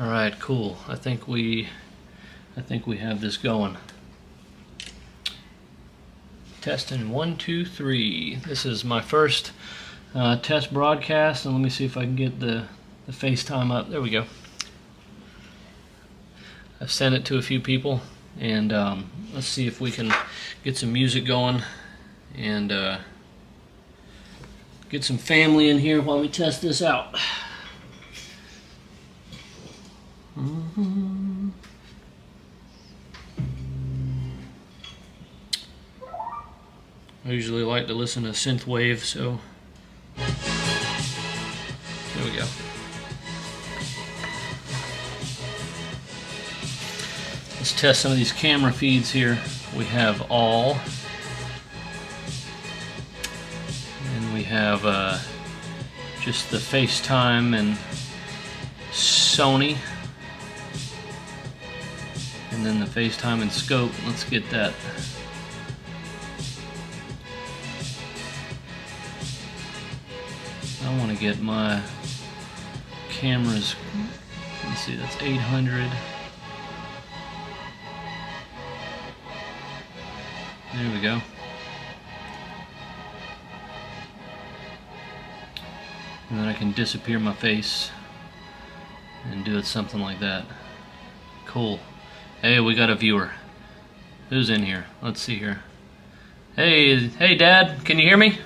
All right, cool. I think we have this going. Testing 1, 2, 3. This is my first test broadcast, and let me see if I can get the FaceTime up. There we go. I've sent it to a few people, and let's see if we can get some music going and get some family in here while we test this out. I usually like to listen to synthwave, so there we go. Let's test some of these camera feeds here. We have all, and we have just the FaceTime and Sony, and then the FaceTime and scope. Let's get that. I want to get my cameras. Let's see, that's 800. There we go. And then I can disappear my face and do it something like that. Cool. Hey, we got a viewer. Who's in here? Let's see here. Hey Dad, can you hear me?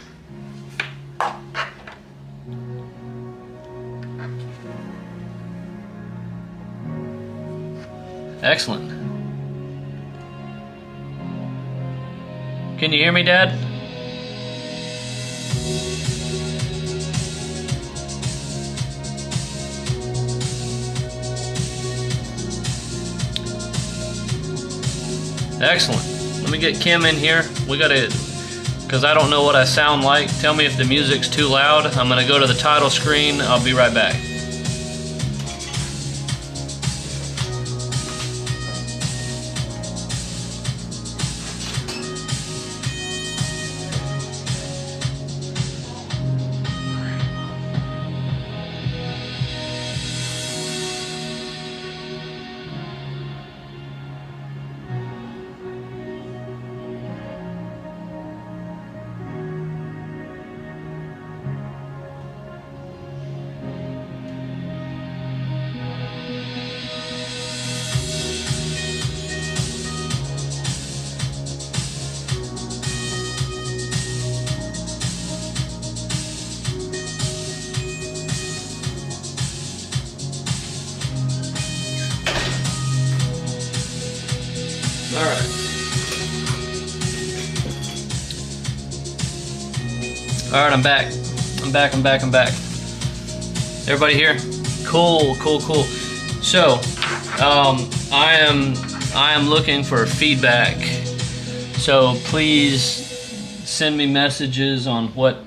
Excellent. Can you hear me, Dad? Excellent. Let me get Kim in here. We gotta, because I don't know what I sound like. Tell me if the music's too loud. I'm gonna go to the title screen. I'll be right back. Alright, I'm back. I'm back. Everybody here? Cool. So, I am looking for feedback. So please send me messages on what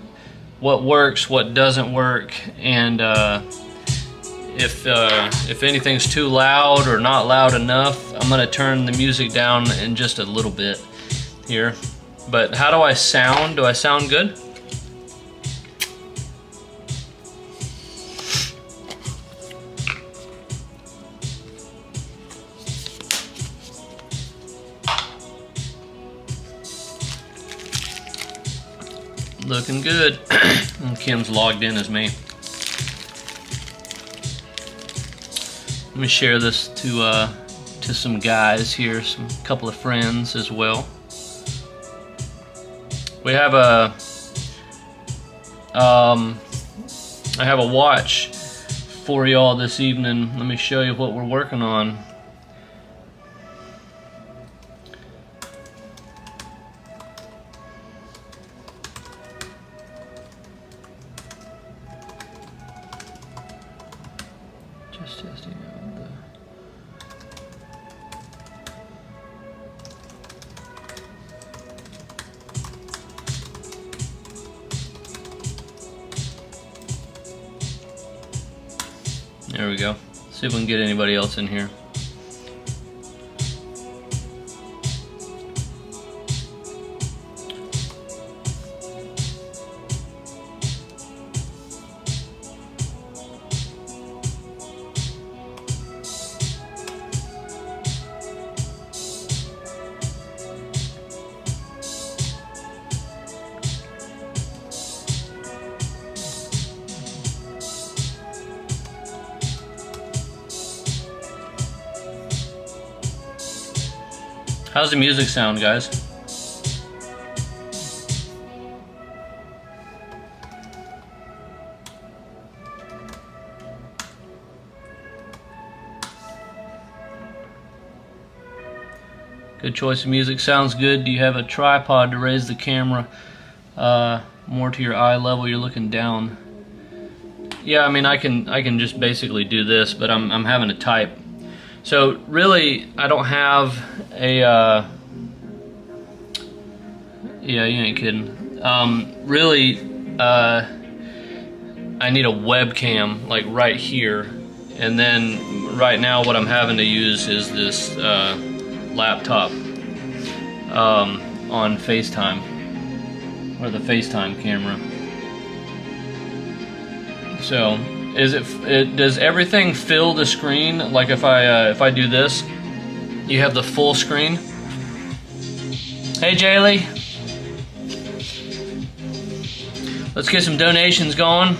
works, what doesn't work, and if anything's too loud or not loud enough, I'm gonna turn the music down in just a little bit here. But how do I sound? Do I sound good? Looking good. And Kim's logged in as me. Let me share this to some guys here, some couple of friends as well. We have I have a watch for y'all this evening. Let me show you what we're working on. Just testing out the... There we go. See if we can get anybody else in here. How's the music sound, guys? Good choice of music. Sounds good. Do you have a tripod to raise the camera more to your eye level? You're looking down. Yeah, I mean, I can just basically do this, but I'm having to type. So really, I don't have a. Yeah, you ain't kidding. Really, I need a webcam like right here, and then right now what I'm having to use is this laptop on FaceTime, or the FaceTime camera. So, does everything fill the screen? Like if I do this, you have the full screen. Hey Jaylee, let's get some donations going.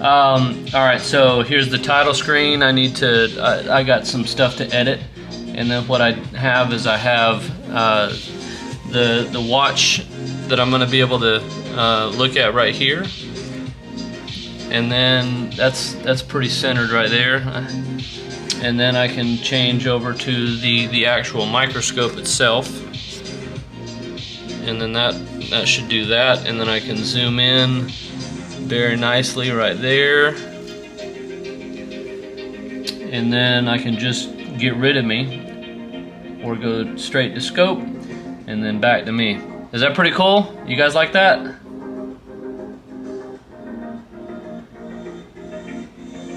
Alright, so here's the title screen. I got some stuff to edit, and then what I have is I have the watch that I'm going to be able to look at right here, and then that's pretty centered right there, and then I can change over to the actual microscope itself, and then that should do that, and then I can zoom in very nicely right there, and then I can just get rid of me or go straight to scope and then back to me. Is that pretty cool? You guys like that?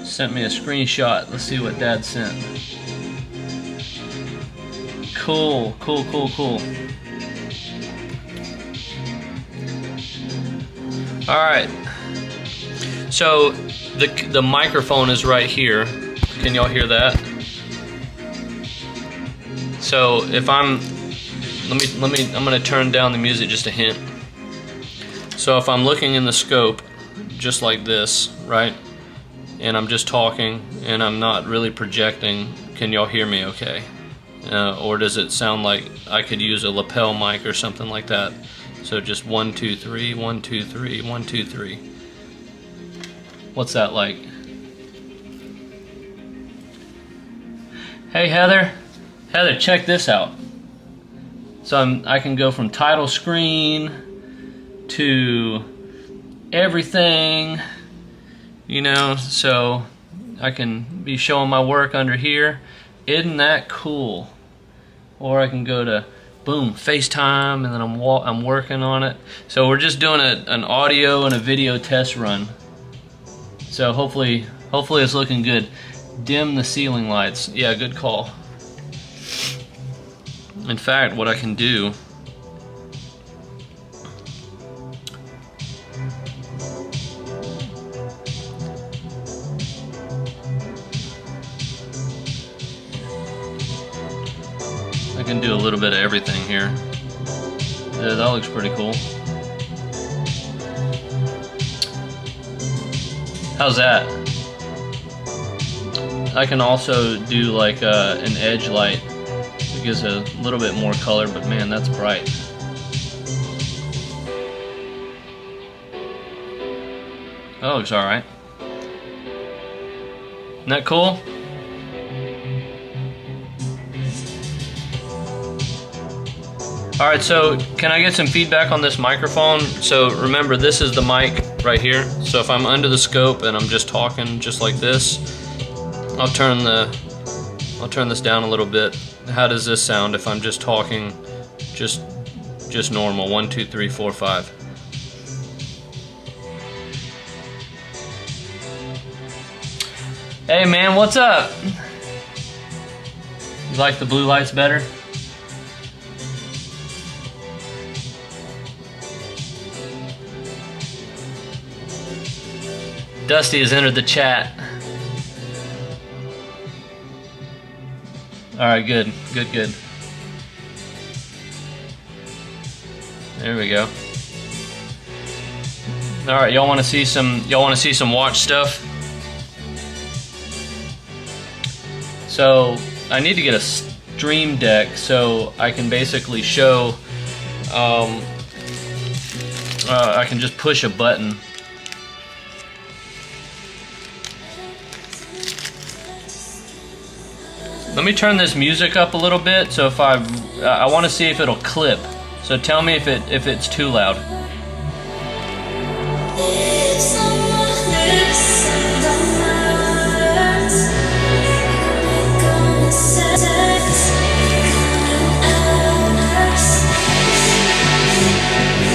Sent me a screenshot. Let's see what Dad sent. Cool, cool, cool, cool. Alright. So the microphone is right here. Can y'all hear that? So if I'm gonna turn down the music just a hint. So if I'm looking in the scope just like this, right? And I'm just talking and I'm not really projecting, can y'all hear me okay? Or does it sound like I could use a lapel mic or something like that? So just 1, 2, 3, 1, 2, 3, 1, 2, 3. What's that like? Hey Heather. Heather, check this out. So I can go from title screen to everything, you know, so I can be showing my work under here. Isn't that cool? Or I can go to, boom, FaceTime, and then I'm working on it. So we're just doing an audio and a video test run. So hopefully it's looking good. Dim the ceiling lights. Yeah, good call. In fact, what I can do, I can do a little bit of everything here. Yeah, that looks pretty cool. How's that? I can also do like an edge light. It gives a little bit more color, but man, that's bright. That looks alright. Isn't that cool? Alright, so can I get some feedback on this microphone? So remember, this is the mic right here. So if I'm under the scope and I'm just talking just like this, I'll turn this down a little bit. How does this sound if I'm just talking just normal? 1, 2, 3, 4, 5. Hey man, what's up? You like the blue lights better? Dusty has entered the chat. Alright, good. Good. There we go. Alright, y'all wanna see some watch stuff? So I need to get a stream deck so I can basically show, I can just push a button. Let me turn this music up a little bit, so if I want to see if it'll clip. So tell me if it's too loud.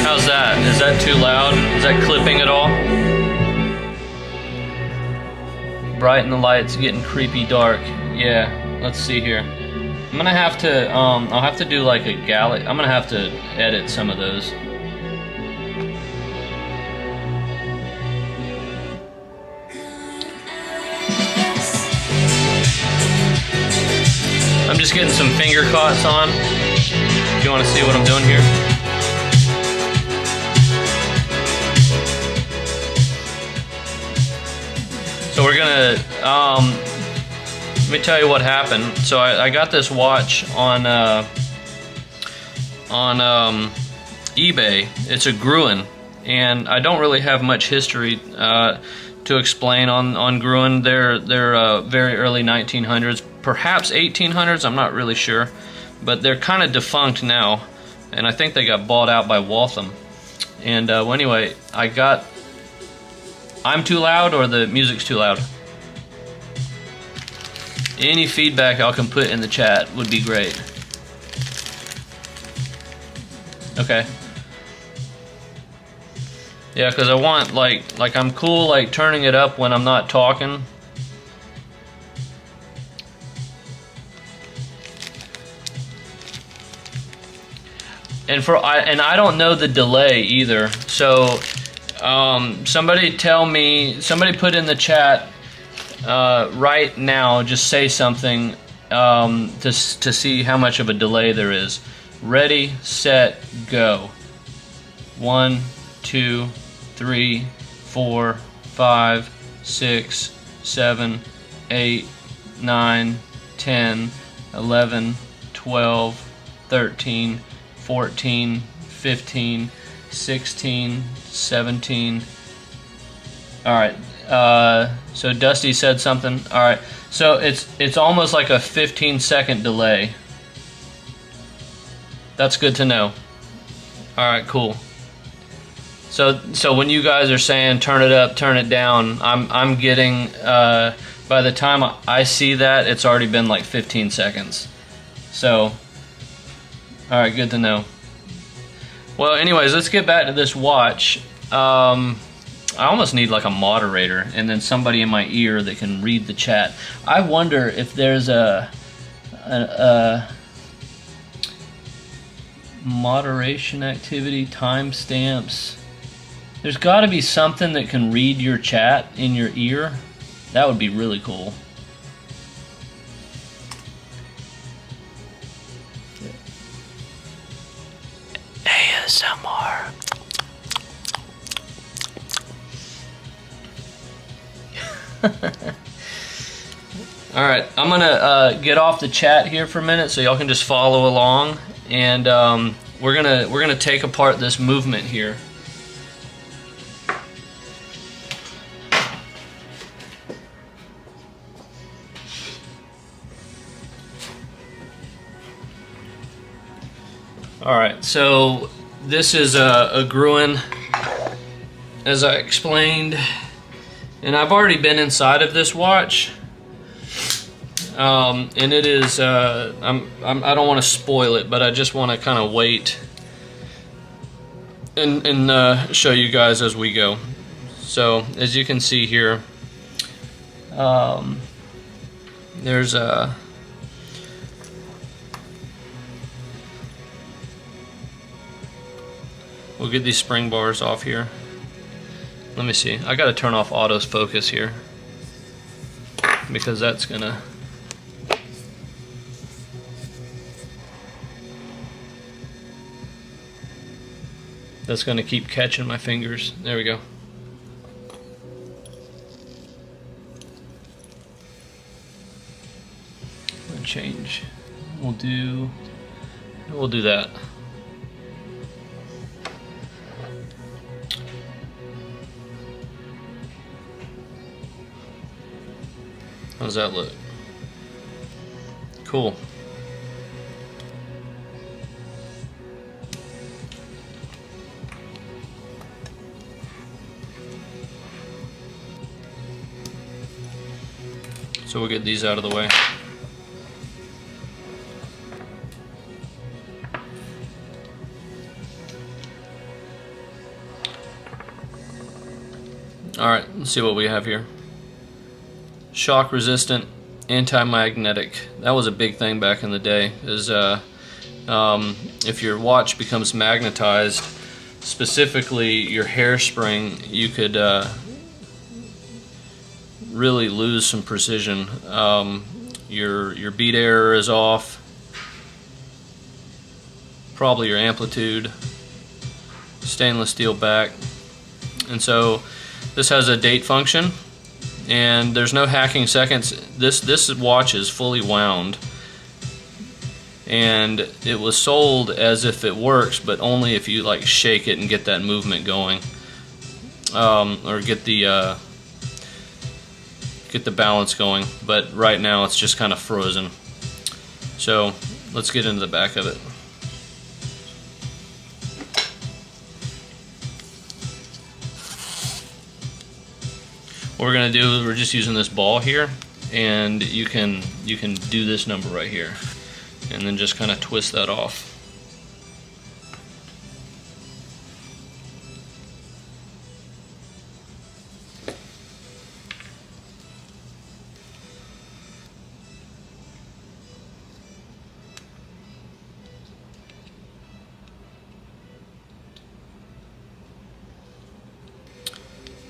How's that? Is that too loud? Is that clipping at all? Brighten the lights, getting creepy dark. Yeah. Let's see here. I'm gonna have to, I'll have to do like a galley. I'm gonna have to edit some of those. I'm just getting some finger cuts on. If you want to see what I'm doing here. So we're gonna, let me tell you what happened. So I got this watch on eBay. It's a Gruen, and I don't really have much history to explain on Gruen. They're very early 1900s, perhaps 1800s. I'm not really sure, but they're kind of defunct now, and I think they got bought out by Waltham. And well, anyway, I'm too loud or the music's too loud? Any feedback I can put in the chat would be great. Okay. Yeah, because I want like I'm cool like turning it up when I'm not talking. And I don't know the delay either. So somebody put in the chat right now, just say something to see how much of a delay there is. Ready, set, go. 1, 2, 3, 4, 5, 6, 7, 8, 9, 10, 11, 12, 13, 14, 15, 16, 17. Alright, so Dusty said something. Alright, so it's almost like a 15-second delay. That's good to know. Alright, cool. So when you guys are saying turn it up, turn it down, I'm getting, by the time I see that, it's already been like 15 seconds. So, alright, good to know. Well, anyways, let's get back to this watch. I almost need like a moderator and then somebody in my ear that can read the chat. I wonder if there's a moderation activity, timestamps. There's got to be something that can read your chat in your ear. That would be really cool. ASMR. Alright, I'm gonna get off the chat here for a minute so y'all can just follow along, and we're gonna take apart this movement here. Alright, so this is a Gruen, as I explained, and I've already been inside of this watch, and it is, I don't want to spoil it, but I just want to kind of wait and show you guys as we go. So, as you can see here, there's a we'll get these spring bars off here. Let me see. I gotta turn off auto's focus here because that's gonna keep catching my fingers. There we go. we'll do that. How does that look? Cool. So we'll get these out of the way. Alright, let's see what we have here. Shock resistant, anti-magnetic. That was a big thing back in the day. Is if your watch becomes magnetized, specifically your hairspring, you could really lose some precision. Your beat error is off, probably your amplitude, stainless steel back, and so this has a date function, and there's no hacking seconds. This watch is fully wound, and it was sold as if it works, but only if you like shake it and get that movement going, or get the balance going. But right now it's just kind of frozen. So let's get into the back of it. What we're gonna do is we're just using this ball here, and you can do this number right here, and then just kind of twist that off.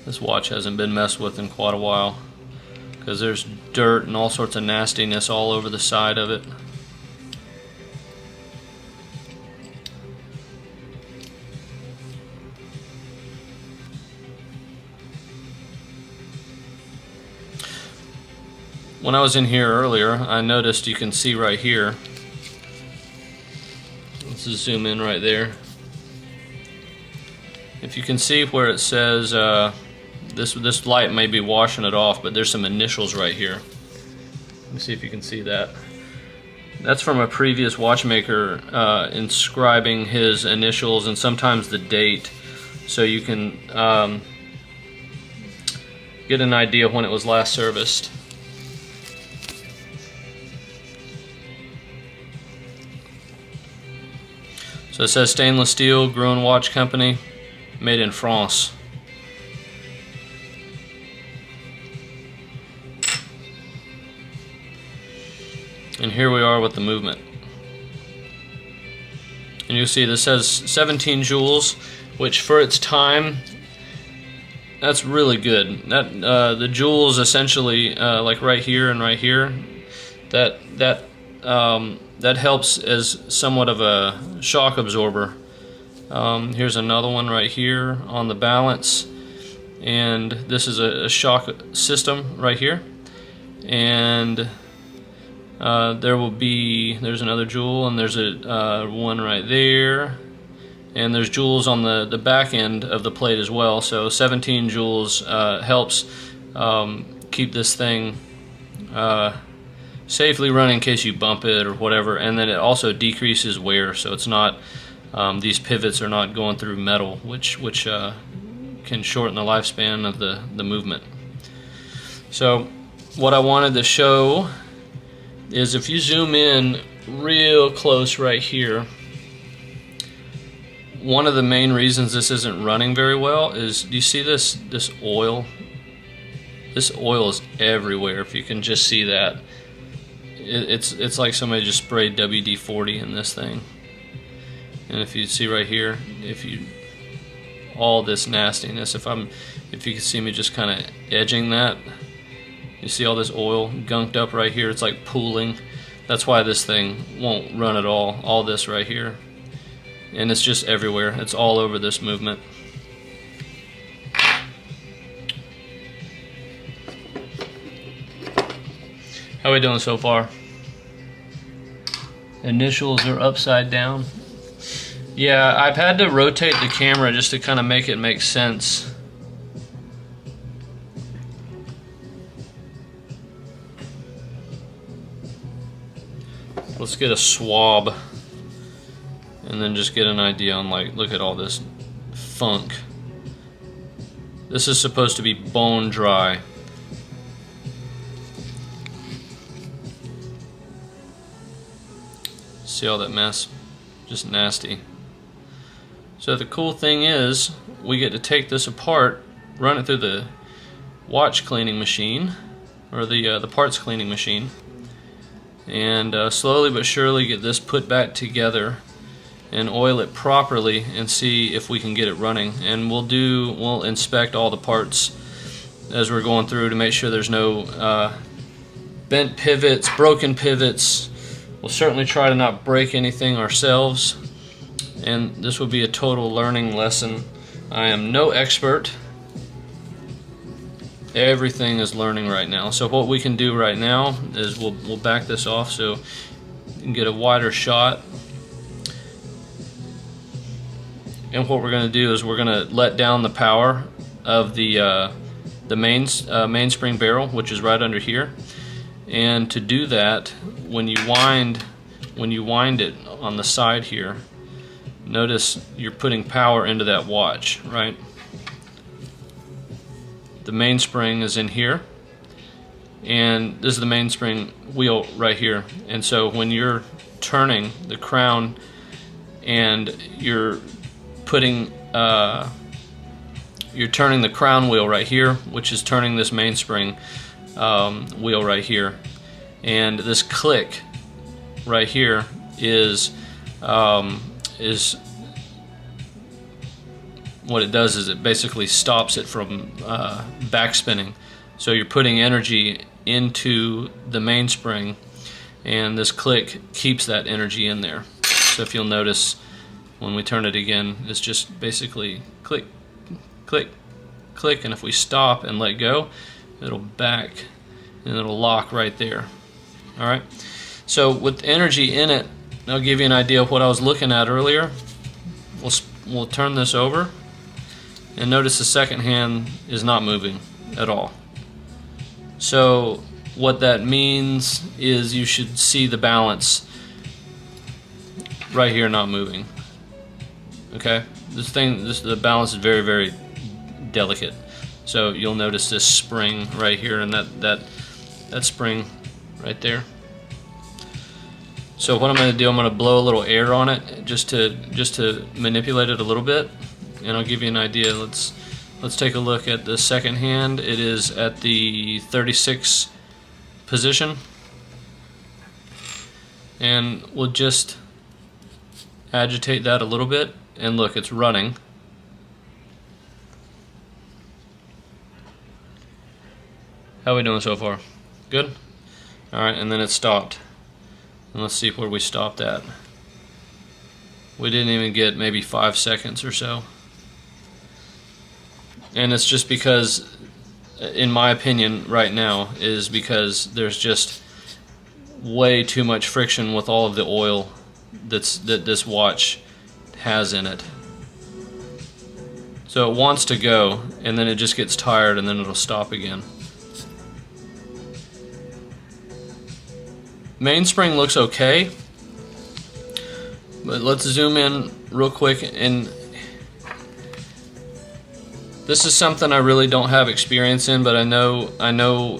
This watch hasn't been messed with in quite a while because there's dirt and all sorts of nastiness all over the side of it. When I was in here earlier, I noticed you can see right here. Let's just zoom in right there. If you can see where it says this light may be washing it off, but there's some initials right here. Let me see if you can see that. That's from a previous watchmaker inscribing his initials and sometimes the date, so you can get an idea of when it was last serviced. So it says stainless steel, Gruen Watch Company, made in France. And here we are with the movement. And you'll see this says 17 joules, which for its time, that's really good. That the joules essentially, like right here and right here, that helps as somewhat of a shock absorber. Here's another one right here on the balance, and this is a shock system right here, and there's another joule, and there's a one right there, and there's joules on the back end of the plate as well. So 17 joules helps keep this thing safely running in case you bump it or whatever, and then it also decreases wear, so it's not these pivots are not going through metal, which can shorten the lifespan of the movement. So what I wanted to show is if you zoom in real close right here, one of the main reasons this isn't running very well is, do you see this oil? This oil is everywhere. If you can just see that, it's like somebody just sprayed WD-40 in this thing. And if you see right here, all this nastiness, if you can see me just kind of edging that, you see all this oil gunked up right here. It's like pooling. That's why this thing won't run at all. All this right here, and it's just everywhere. It's all over this movement. How are we doing so far? Initials are upside down. Yeah, I've had to rotate the camera just to kind of make it make sense. Let's get a swab and then just get an idea on, like, look at all this funk. This is supposed to be bone dry. See all that mess? Just nasty. So the cool thing is we get to take this apart, run it through the watch cleaning machine, or the parts cleaning machine, and slowly but surely get this put back together and oil it properly and see if we can get it running. And we'll inspect all the parts as we're going through to make sure there's no bent pivots, broken pivots. We'll certainly try to not break anything ourselves, and this will be a total learning lesson. I am no expert. Everything is learning right now. So what we can do right now is we'll back this off so you can get a wider shot. And what we're going to do is we're going to let down the power of the mainspring barrel, which is right under here. And to do that, when you wind it on the side here, notice you're putting power into that watch, right? The mainspring is in here, and this is the mainspring wheel right here. And so when you're turning the crown and you're turning the crown wheel right here, which is turning this mainspring wheel right here, and this click right here is what it does is it basically stops it from back spinning. So you're putting energy into the mainspring, and this click keeps that energy in there. So if you'll notice, when we turn it again, it's just basically click, click, click, and if we stop and let go, it'll back and it'll lock right there. Alright, so with energy in it, I'll give you an idea of what I was looking at earlier. We'll turn this over, and notice the second hand is not moving at all. So what that means is you should see the balance right here not moving. Okay, the balance is very, very delicate. So you'll notice this spring right here, and that spring right there. So what I'm going to do, I'm going to blow a little air on it just to manipulate it a little bit, and I'll give you an idea. Let's take a look at the second hand. It is at the 36 position, and we'll just agitate that a little bit, and look, it's running. How are we doing so far? Good? Alright, and then it stopped. And let's see where we stopped at. We didn't even get maybe 5 seconds or so. And it's just because, in my opinion right now, is because there's just way too much friction with all of the oil that this watch has in it. So it wants to go, and then it just gets tired, and then it'll stop again. Mainspring looks okay, but let's zoom in real quick. And this is something I really don't have experience in, but I know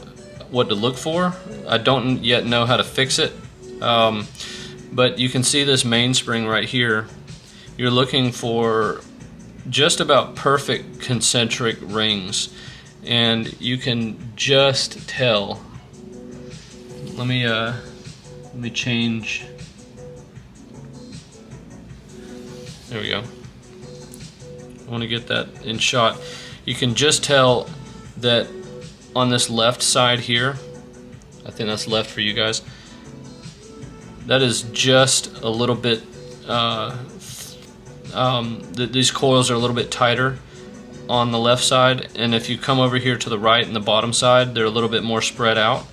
what to look for. I don't yet know how to fix it, but you can see this mainspring right here. You're looking for just about perfect concentric rings, and you can just tell. Let me change. There we go. I want to get that in shot. You can just tell that on this left side here, I think that's left for you guys, that is just a little bit, these coils are a little bit tighter on the left side, and if you come over here to the right and the bottom side, they're a little bit more spread out.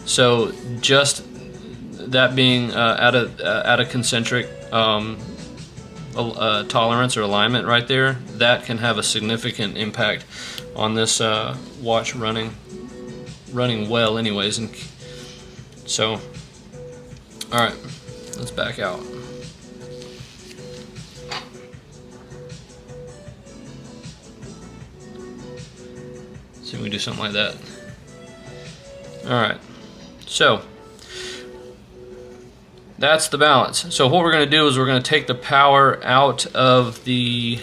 So just that being at a concentric tolerance or alignment right there, that can have a significant impact on this watch running well anyways. And so, all right, let's back out. See if we can do something like that. All right, so that's the balance. So what we're going to do is we're going to take the power out of the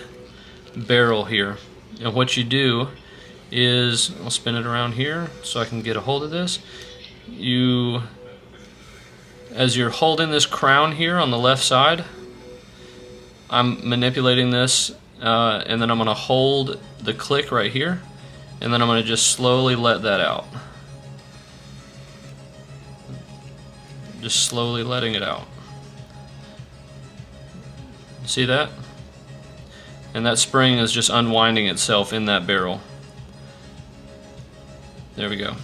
barrel here. And what you do is, I'll spin it around here so I can get a hold of this. As you're holding this crown here on the left side, I'm manipulating this, and then I'm going to hold the click right here, and then I'm going to just slowly let that out. Just slowly letting it out. See that? And that spring is just unwinding itself in that barrel. There we go.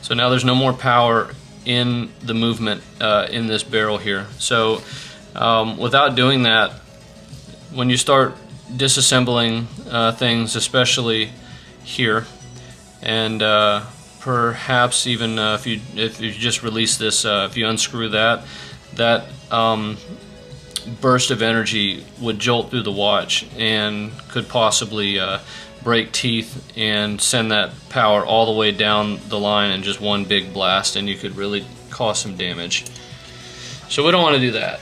So now there's no more power in the movement in this barrel here. So without doing that, when you start disassembling things, especially here, and perhaps even if you just release this, if you unscrew that burst of energy would jolt through the watch and could possibly break teeth and send that power all the way down the line in just one big blast, and you could really cause some damage. So we don't want to do that.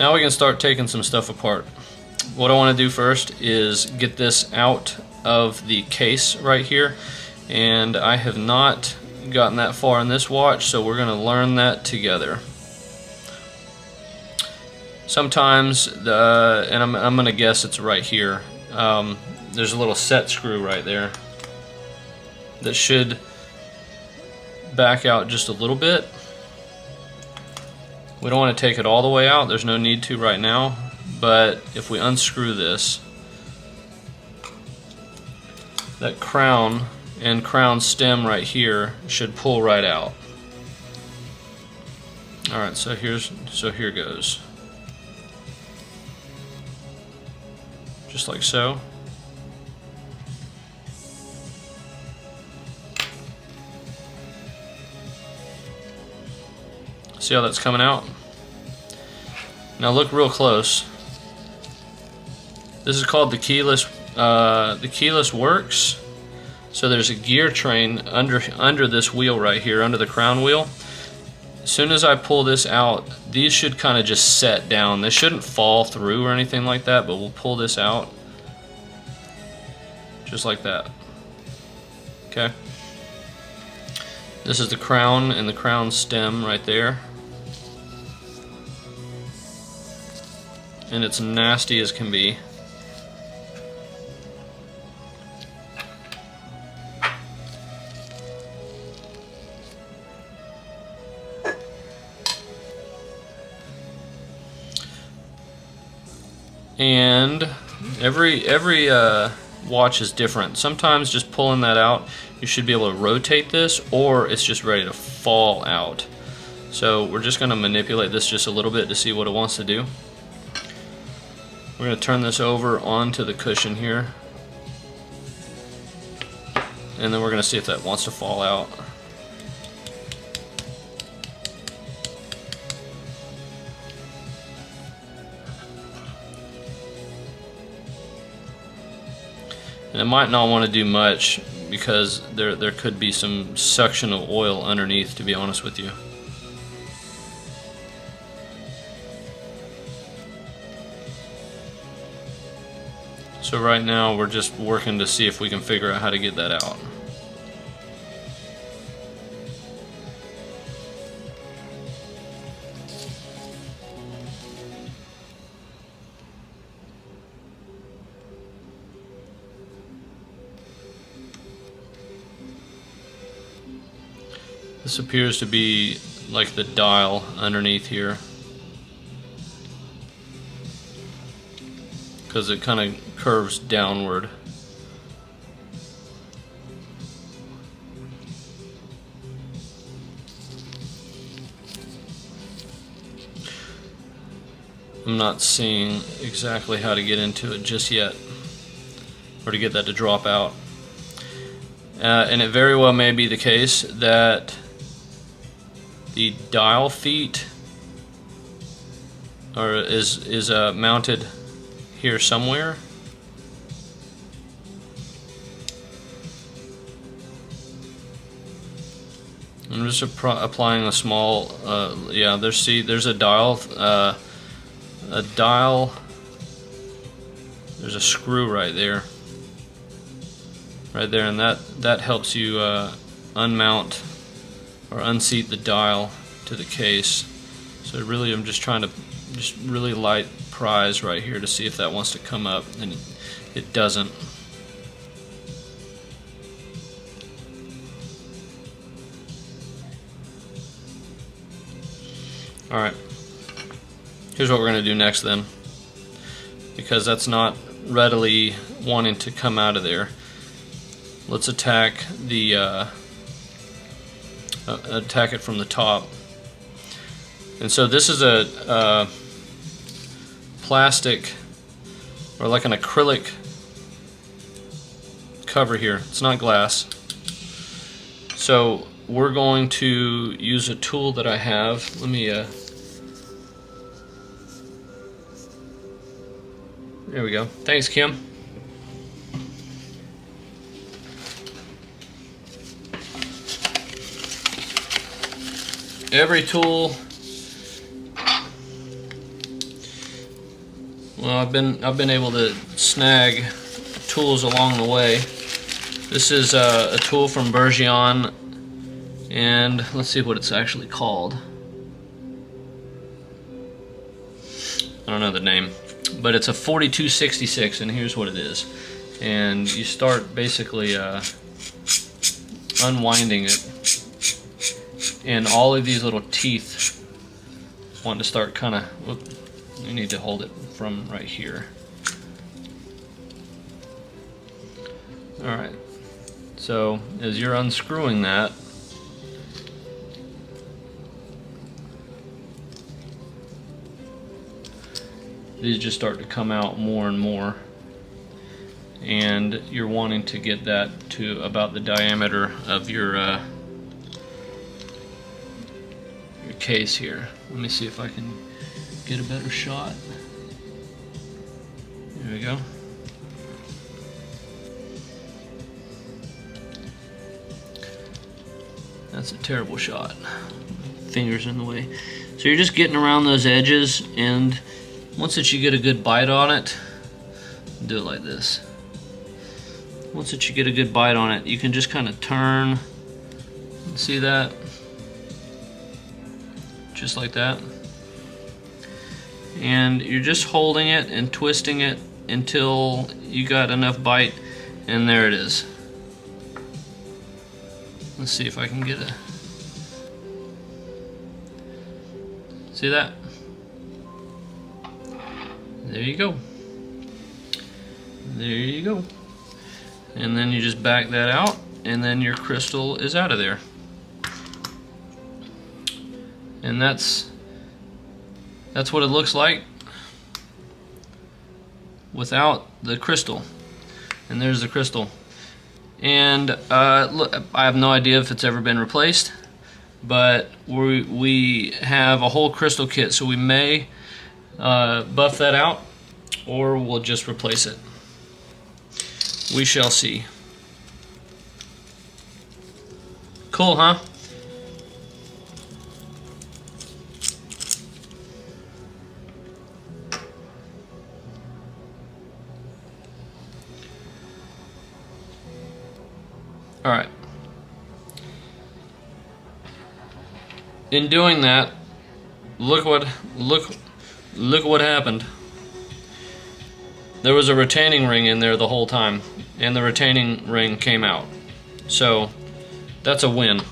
Now we can start taking some stuff apart. What I want to do first is get this out of the case right here, and I have not gotten that far in this watch, so we're going to learn that together. Sometimes, and I'm going to guess it's right here, there's a little set screw right there that should back out just a little bit. We don't want to take it all the way out, there's no need to right now, but if we unscrew this, that crown and crown stem right here should pull right out. Alright, so here goes. Just like so. See how that's coming out? Now look real close. This is called the keyless. The keyless works. So there's a gear train under this wheel right here, under the crown wheel. As soon as I pull this out, these should kind of just set down. They shouldn't fall through or anything like that, but we'll pull this out just like that. Okay. This is the crown and the crown stem right there. And it's nasty as can be. And every watch is different. Sometimes just pulling that out, you should be able to rotate this, or it's just ready to fall out. So we're just going to manipulate this just a little bit to see what it wants to do. We're going to turn this over onto the cushion here, and then we're going to see if that wants to fall out. And it might not want to do much because there could be some suction of oil underneath, to be honest with you. So right now we're just working to see if we can figure out how to get that out. This appears to be like the dial underneath here. because it kind of curves downward. I'm not seeing exactly how to get into it just yet, or to get that to drop out. And it very well may be the case that the dial feet is mounted here somewhere. I'm just applying a small, yeah, there's a dial, there's a screw right there, and that helps you unmount or unseat the dial to the case. So really I'm just trying to really light prise right here to see if that wants to come up, and it doesn't. Alright, here's what we're going to do next then, because that's not readily wanting to come out of there. Let's attack the attack it from the top. And so this is a plastic, or like an acrylic cover here. It's not glass. So we're going to use a tool that I have. Let me there we go. Thanks, Kim. Every tool, well, I've been able to snag tools along the way. This is a tool from Bergeon, and let's see what it's actually called. I don't know the name, but it's a 4266, and here's what it is. And you start basically unwinding it, and all of these little teeth want to start kind of, you need to hold it from right here. Alright, so as you're unscrewing that, these just start to come out more and more, and you're wanting to get that to about the diameter of your case here. Let me see if I can get a better shot. There we go. That's a terrible shot. Fingers in the way. So you're just getting around those edges, and once that you get a good bite on it, do it like this. Once that you get a good bite on it, you can just kind of turn. See that? Just like that. And you're just holding it and twisting it until you got enough bite, and there it is. Let's see if I can get a... See that? There you go. There you go. And then you just back that out, and then your crystal is out of there. And that's what it looks like without the crystal. And there's the crystal. And look, I have no idea if it's ever been replaced, but we have a whole crystal kit, so we may buff that out, or we'll just replace it. We shall see. Cool, huh? All right. In doing that, look what happened. There was a retaining ring in there the whole time, and the retaining ring came out. So that's a win.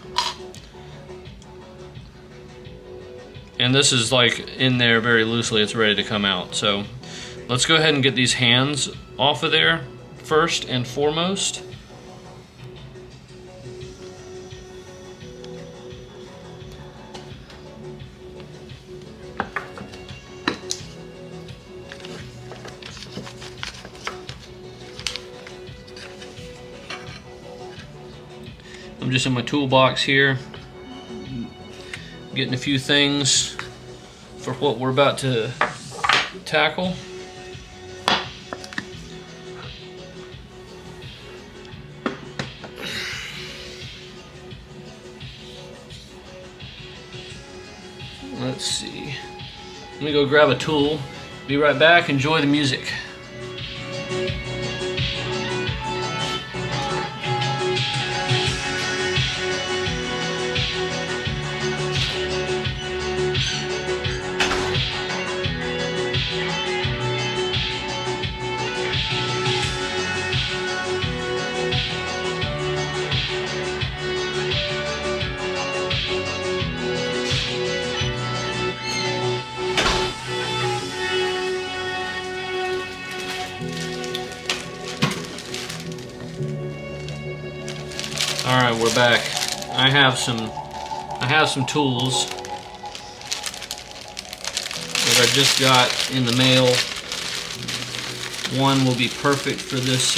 And this is like in there very loosely, it's ready to come out. So let's go ahead and get these hands off of there first and foremost. I'm just in my toolbox here, getting a few things for what we're about to tackle. Let's see. Let me go grab a tool. Be right back. Enjoy the music. All right, we're back. I have some tools that I just got in the mail. One will be perfect for this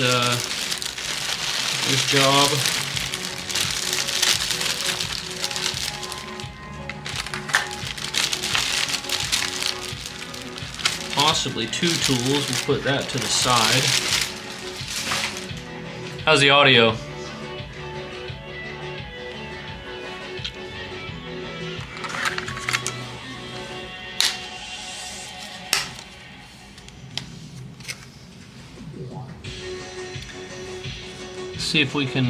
this job. Possibly two tools. We'll put that to the side. How's the audio? See if we can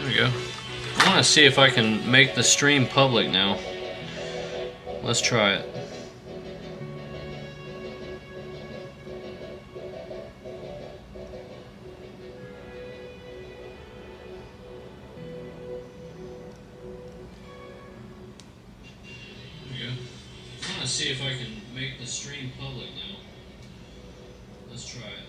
there we go. I want to see if I can make the stream public now. Let's try it. There we go. I want to see if I can make the stream public now. Let's try it.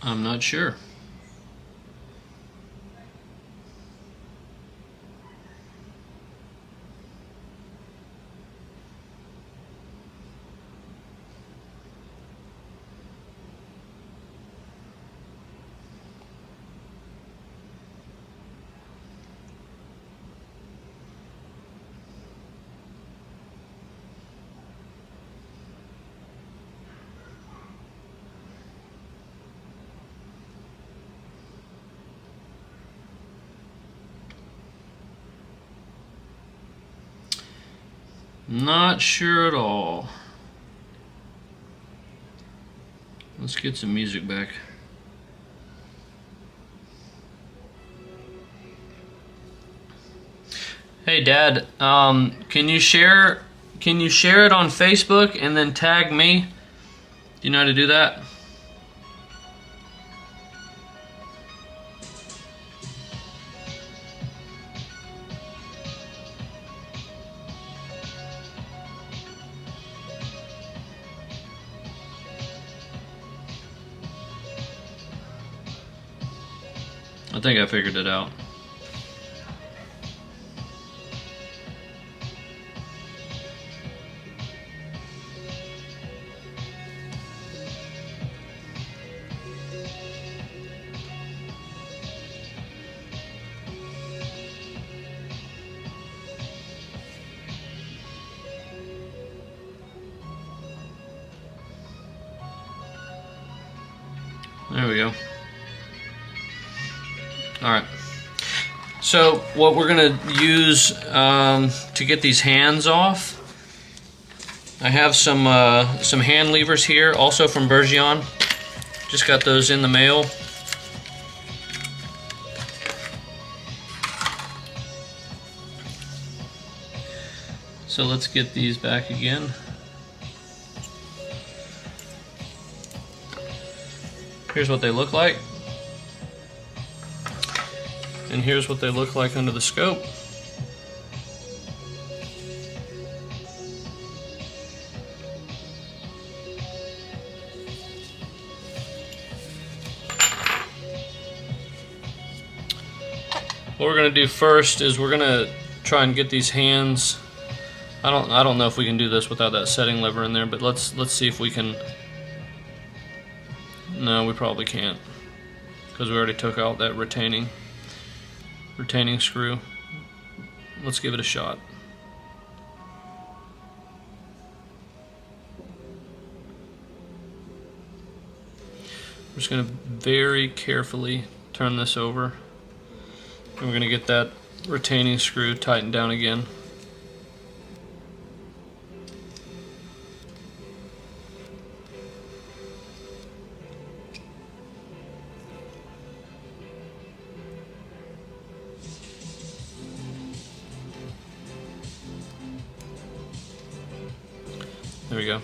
I'm not sure. Not sure at all. Let's get some music back. Hey Dad, can you share it on Facebook and then tag me? Do you know how to do that? I think I figured it out. There we go. Alright. So what we're going to use to get these hands off, I have some hand levers here, also from Bergeon. Just got those in the mail. So let's get these back again. Here's what they look like. And here's what they look like under the scope. What we're going to do first is we're going to try and get these hands. I don't know if we can do this without that setting lever in there, but let's see if we can. No, we probably can't, because we already took out that retaining screw. Let's give it a shot. We're just going to very carefully turn this over, and we're going to get that retaining screw tightened down again. There we go.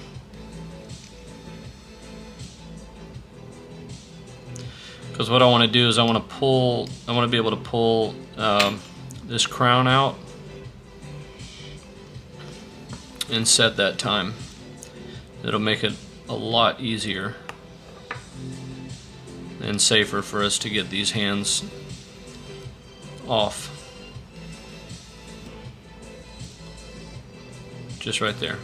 Because what I want to do is I want to be able to pull this crown out and set that time. It'll make it a lot easier and safer for us to get these hands off. Just right there.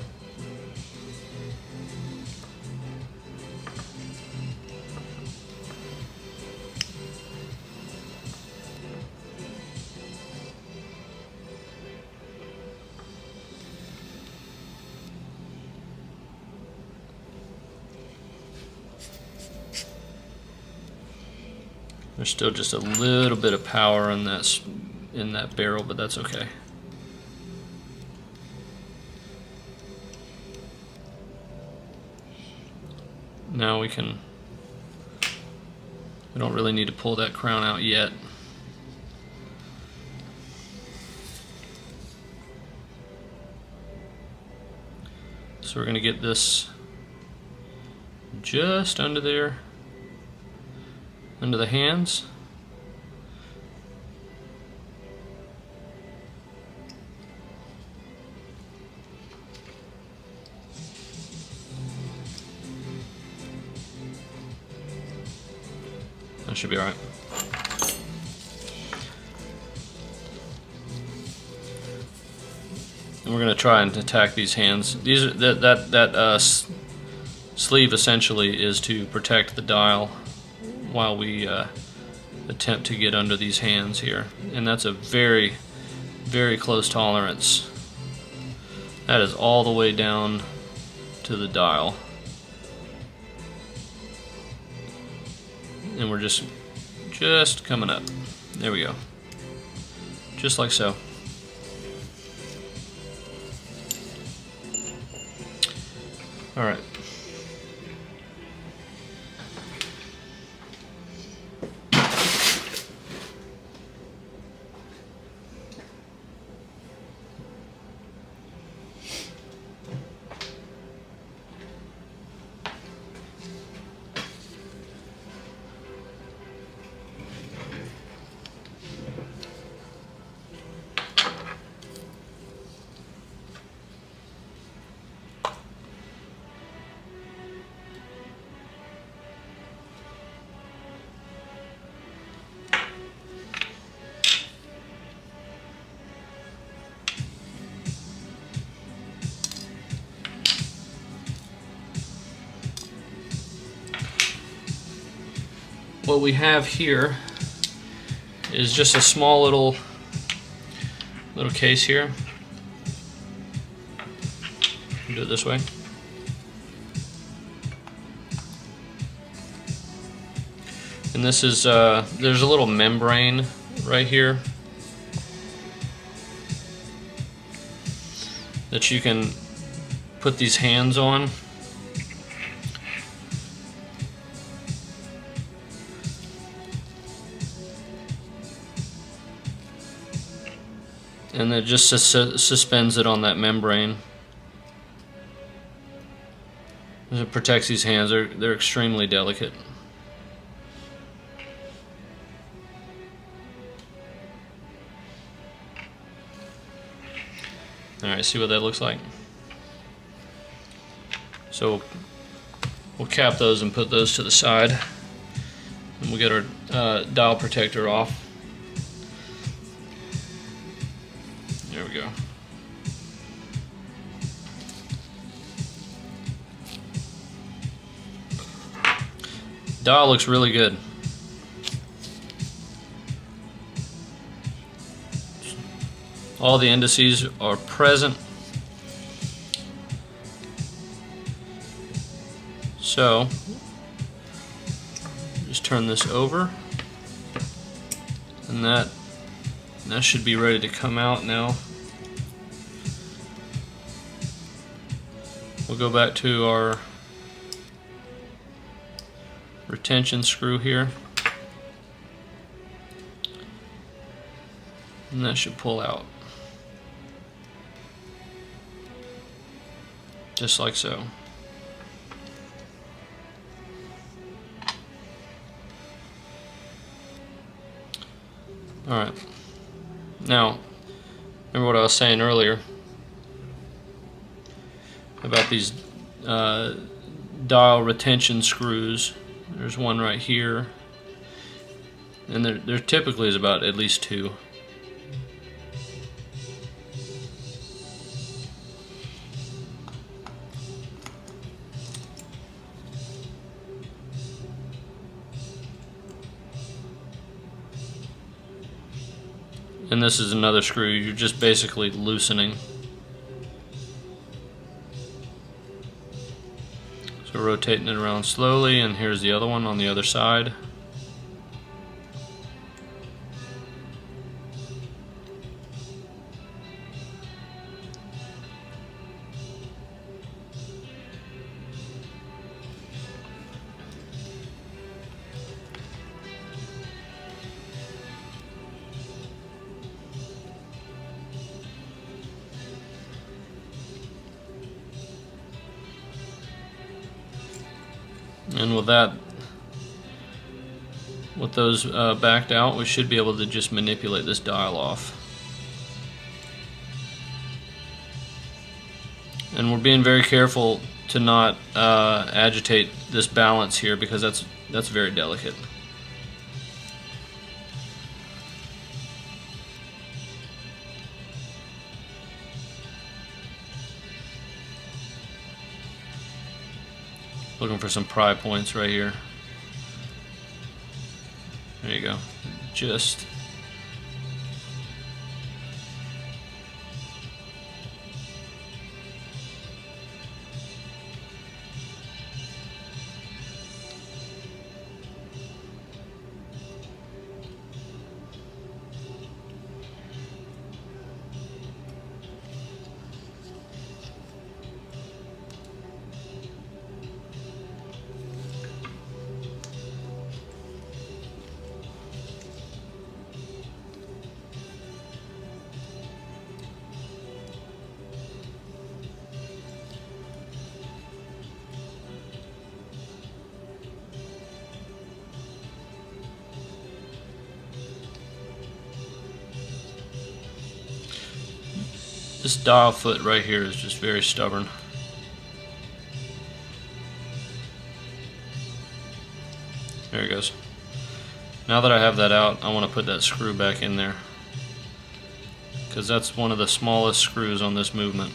There's still just a little bit of power in that barrel, but that's okay. Now we don't really need to pull that crown out yet. So we're going to get this just under there, under the hands. That should be all right. And we're going to try and attack these hands. These are, that sleeve essentially is to protect the dial while we attempt to get under these hands here. And that's a very, very close tolerance. That is all the way down to the dial. And we're just coming up. There we go. Just like so. All right. what we have here is just a small little case here. Do it this way. And this is there's a little membrane right here that you can put these hands on. And it just suspends it on that membrane. It protects these hands. They're extremely delicate. Alright, see what that looks like? So we'll cap those and put those to the side. And we'll get our dial protector off. There we go. Dial looks really good. All the indices are present. So just turn this over, and that should be ready to come out now. We'll go back to our retention screw here, and that should pull out just like so. Alright, now remember what I was saying earlier about these dial retention screws. There's one right here, and there typically is about at least two. And this is another screw. You're just basically loosening. So rotating it around slowly, and here's the other one on the other side. And with those backed out, we should be able to just manipulate this dial off. And we're being very careful to not agitate this balance here, because that's very delicate. Looking for some pry points right here. There you go. Just this dial foot right here is just very stubborn. There it goes. Now that I have that out, I want to put that screw back in there, because that's one of the smallest screws on this movement.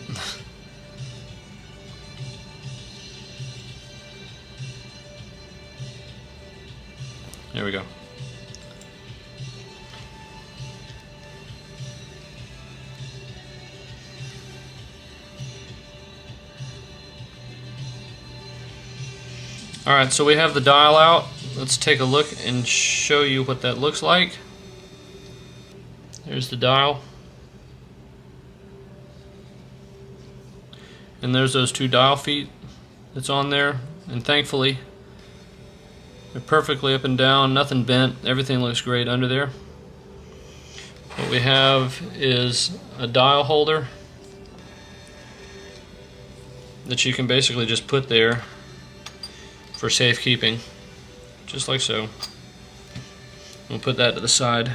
There we go. Alright, so we have the dial out. Let's take a look and show you what that looks like. There's the dial. And there's those two dial feet that's on there. And thankfully, they're perfectly up and down, nothing bent, everything looks great under there. What we have is a dial holder that you can basically just put there for safekeeping, just like so. We'll put that to the side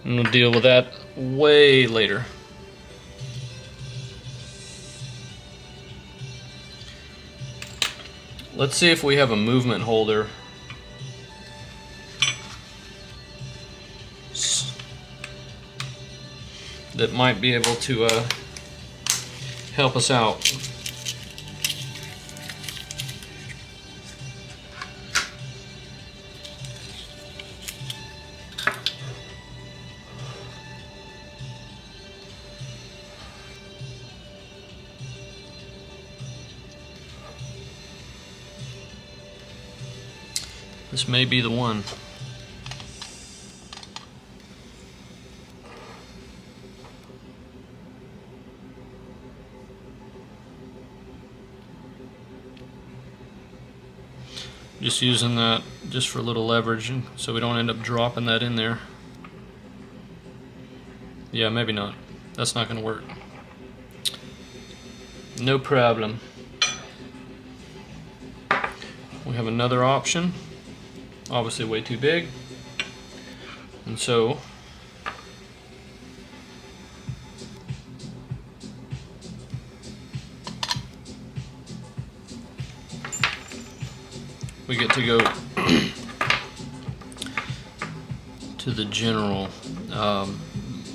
and we'll deal with that way later. Let's see if we have a movement holder that might be able to help us out. This may be the one. Just using that just for a little leverage so we don't end up dropping that in there. Yeah, maybe not. That's not going to work. No problem. We have another option. Obviously way too big, and so we get to go to the general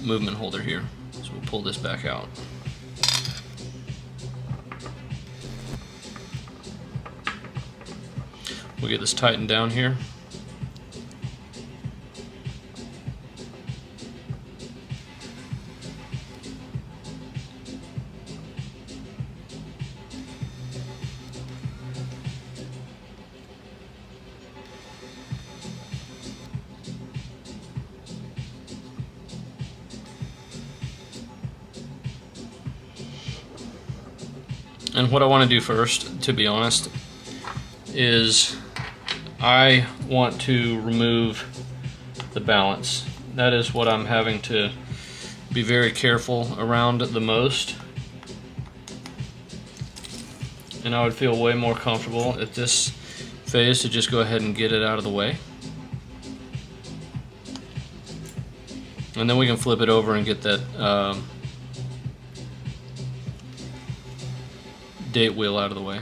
movement holder here. So we'll pull this back out. We'll get this tightened down here. And what I want to do first, to be honest, is I want to remove the balance. That is what I'm having to be very careful around the most. And I would feel way more comfortable at this phase to just go ahead and get it out of the way. And then we can flip it over and get that date wheel out of the way.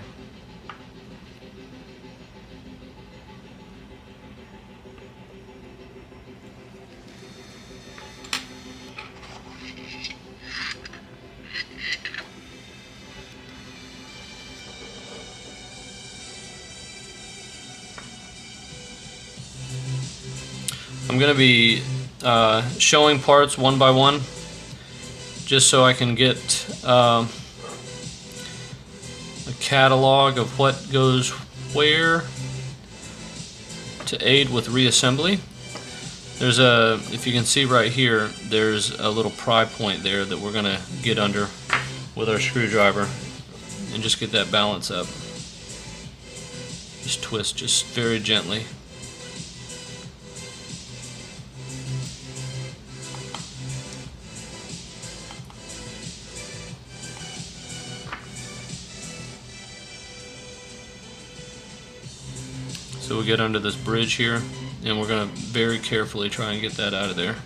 I'm going to be showing parts one by one just so I can get a catalog of what goes where to aid with reassembly. There's a, if you can see right here, there's a little pry point there that we're going to get under with our screwdriver and just get that balance up. Just twist just very gently. So we'll get under this bridge here, and we're going to very carefully try and get that out of there.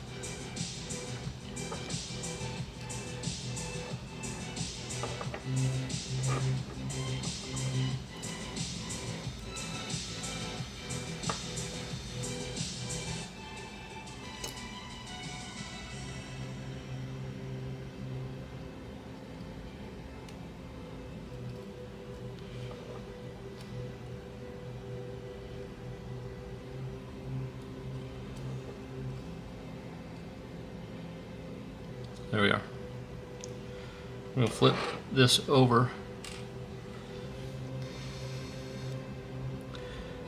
There we are. I'm going to flip this over.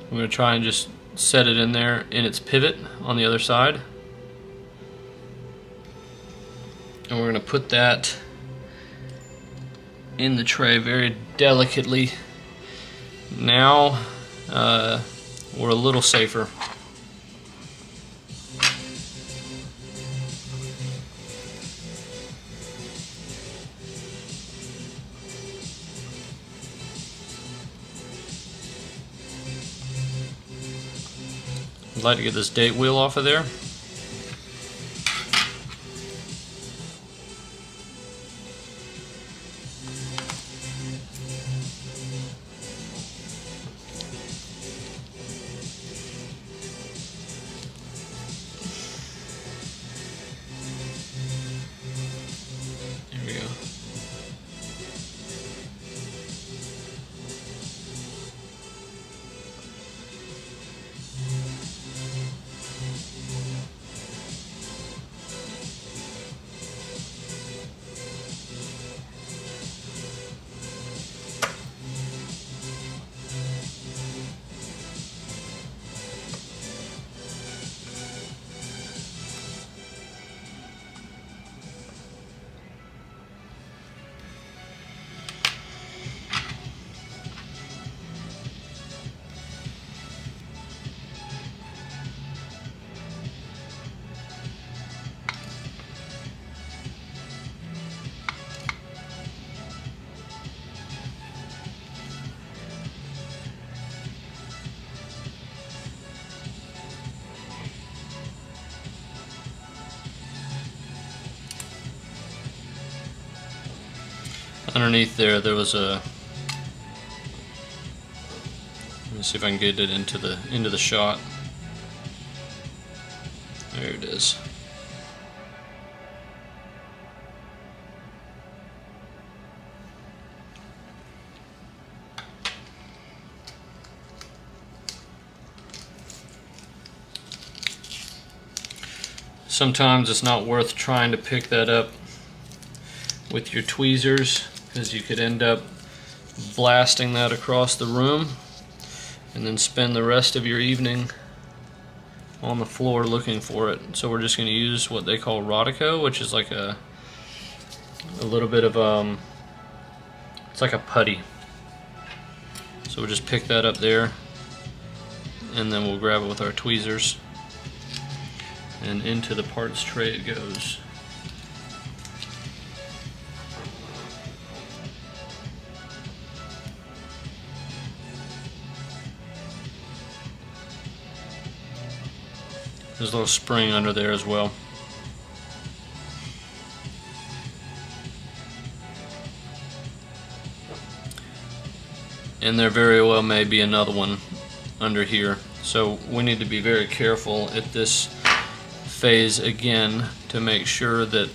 I'm going to try and just set it in there in its pivot on the other side. And we're going to put that in the tray very delicately. Now we're a little safer. I'd like to get this date wheel off of there. There we go. Underneath there was a, let me see if I can get it into the shot. There it is. Sometimes it's not worth trying to pick that up with your tweezers, because you could end up blasting that across the room and then spend the rest of your evening on the floor looking for it. So we're just going to use what they call Rodico, which is like a little bit of it's like a putty. So we'll just pick that up there, and then we'll grab it with our tweezers, and into the parts tray it goes. There's a little spring under there as well. And there very well may be another one under here. So we need to be very careful at this phase again to make sure that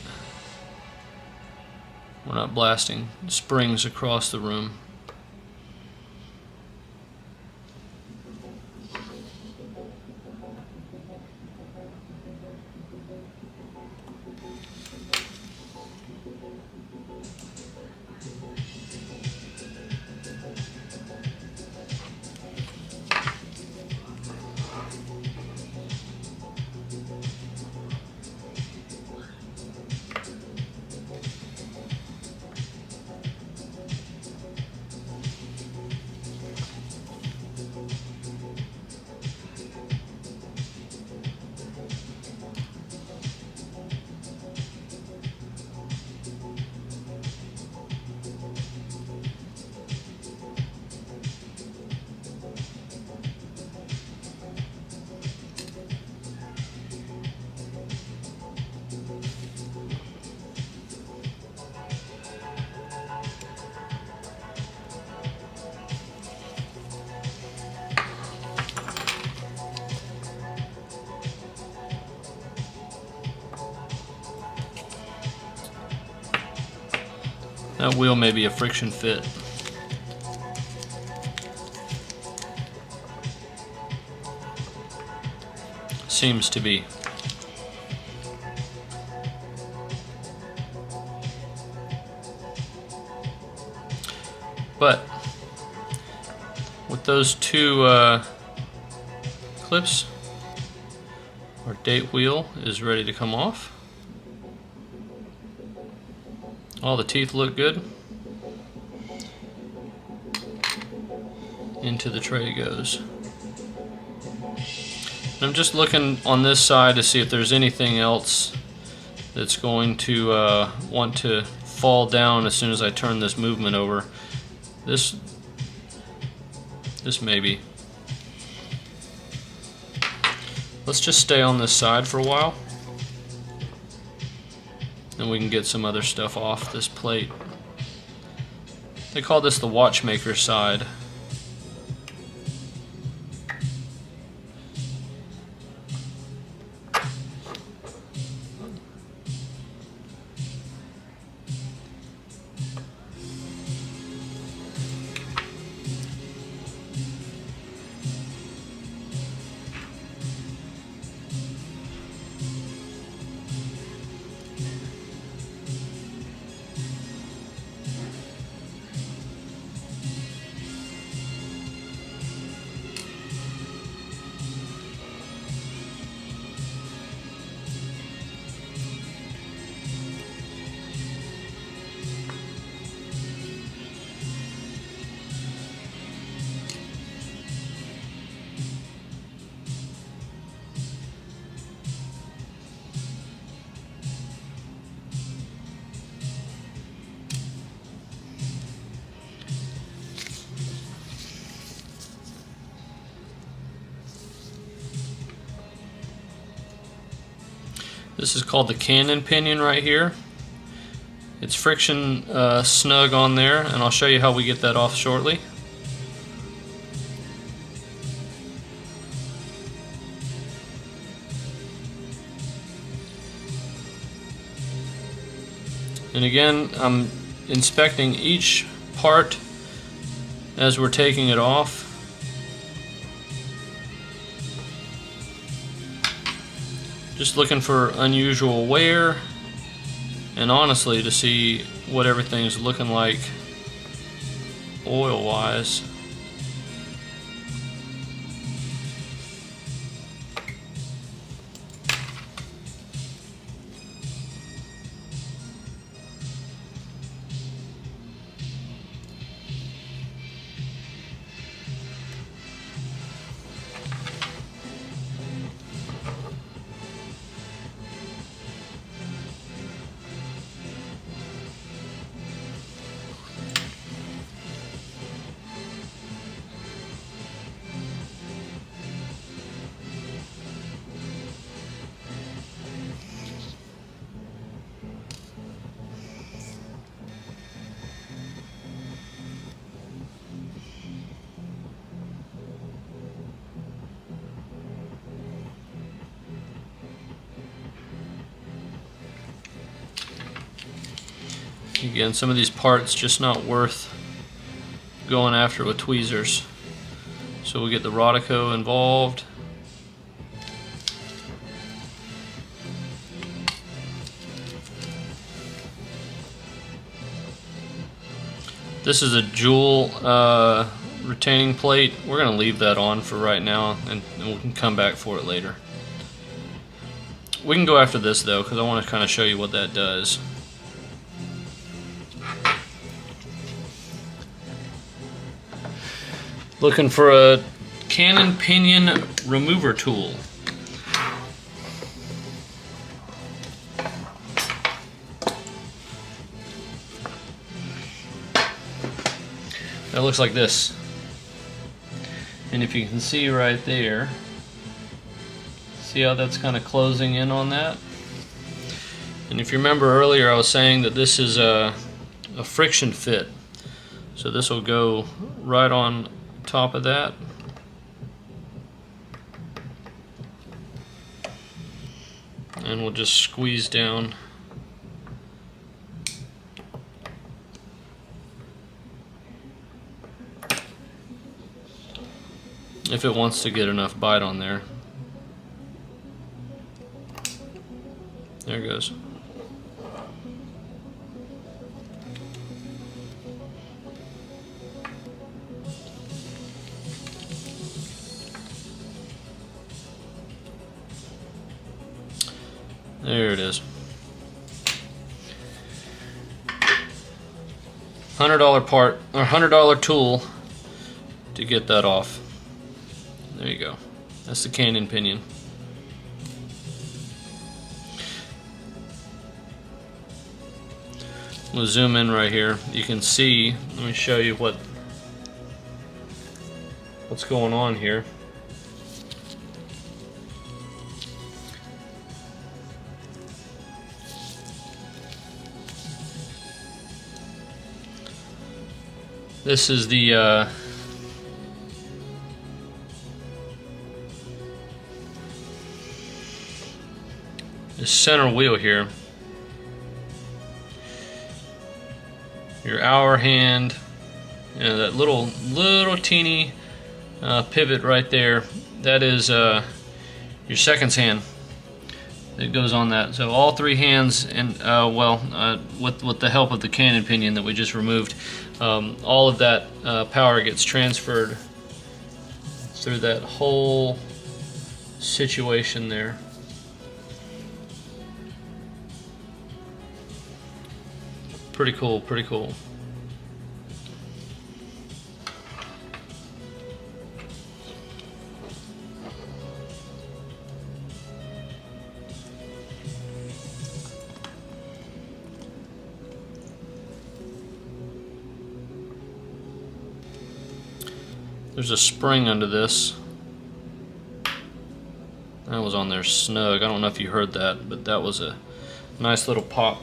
we're not blasting springs across the room. That wheel may be a friction fit. Seems to be. But with those two clips, our date wheel is ready to come off. All the teeth look good. Into the tray goes. I'm just looking on this side to see if there's anything else that's going to want to fall down as soon as I turn this movement over. This maybe. Let's just stay on this side for a while, and we can get some other stuff off this plate. They call this the watchmaker side. This is called the cannon pinion right here. It's friction snug on there, and I'll show you how we get that off shortly. And again, I'm inspecting each part as we're taking it off. Just looking for unusual wear, and honestly to see what everything's looking like oil-wise. Again, some of these parts just not worth going after with tweezers. So we get the Rodico involved. This is a jewel retaining plate. We're going to leave that on for right now, and we can come back for it later. We can go after this though, because I want to kind of show you what that does. Looking for a cannon pinion remover tool. That looks like this. And if you can see right there, see how that's kind of closing in on that? And if you remember earlier, I was saying that this is a friction fit. So this will go right on top of that. And we'll just squeeze down. If it wants to get enough bite on there. There it goes. $100 part or $100 tool to get that off. There you go. That's the cannon pinion. We'll zoom in right here. You can see, let me show you what's going on here. This is the center wheel here. Your hour hand, you know, that little teeny pivot right there. That is your seconds hand that goes on that. So all three hands, and with the help of the cannon pinion that we just removed, all of that power gets transferred through that whole situation there. Pretty cool, pretty cool. There's a spring under this. That was on there snug. I don't know if you heard that, but that was a nice little pop.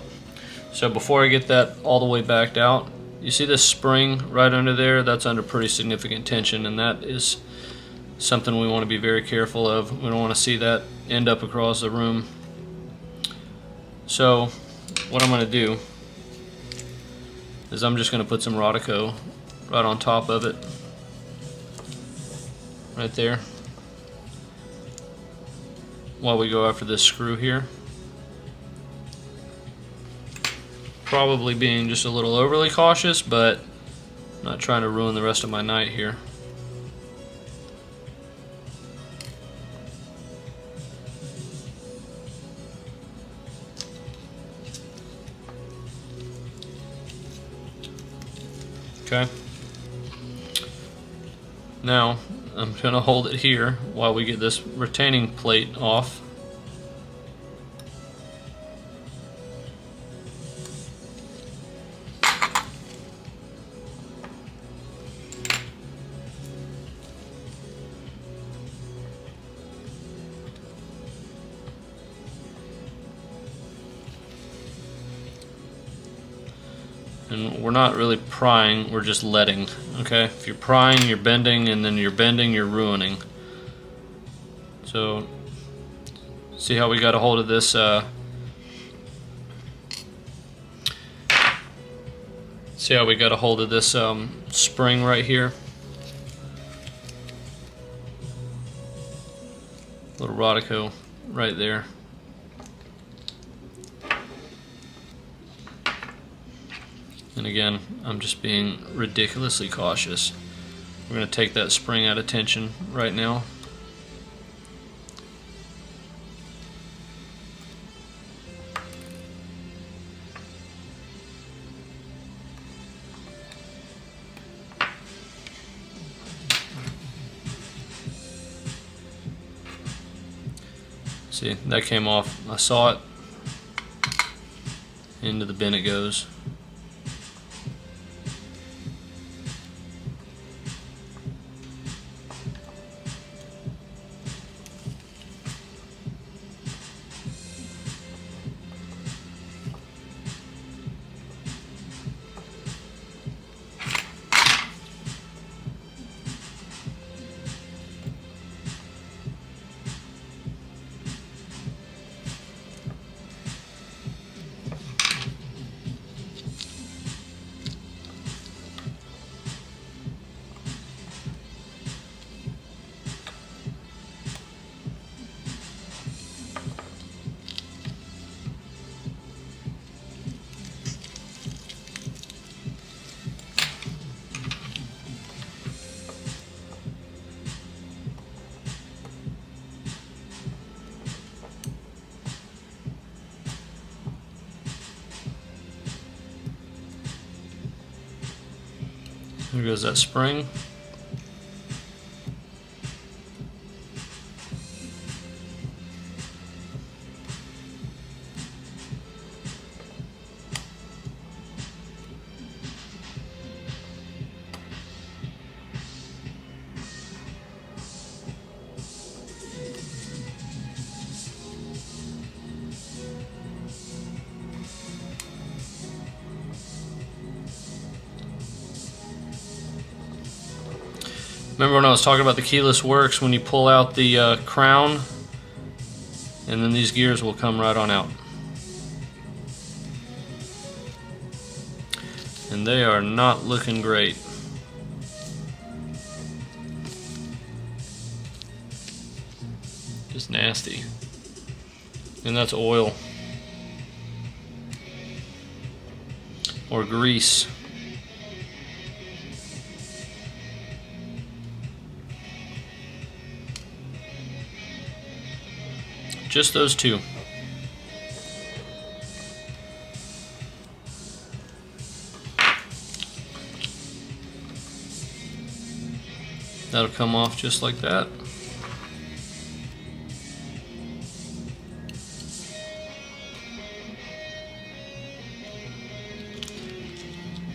So before I get that all the way backed out, you see this spring right under there? That's under pretty significant tension, and that is something we want to be very careful of. We don't want to see that end up across the room. So what I'm going to do is I'm just going to put some Rodico right on top of it, right there, while we go after this screw here. Probably being just a little overly cautious, but not trying to ruin the rest of my night here. Okay. Now I'm going to hold it here while we get this retaining plate off. And we're not really prying, we're just letting, okay? If you're prying, you're bending, and then you're bending, you're ruining. So, see how we got a hold of this, see how we got a hold of this spring right here? Little Rodico right there. And again, I'm just being ridiculously cautious. We're going to take that spring out of tension right now. See, that came off. I saw it. Into the bin it goes. There goes that spring. Remember when I was talking about the keyless works, when you pull out the crown, and then these gears will come right on out. And they are not looking great. Just nasty. And that's oil. Or grease. Just those two. That'll come off just like that.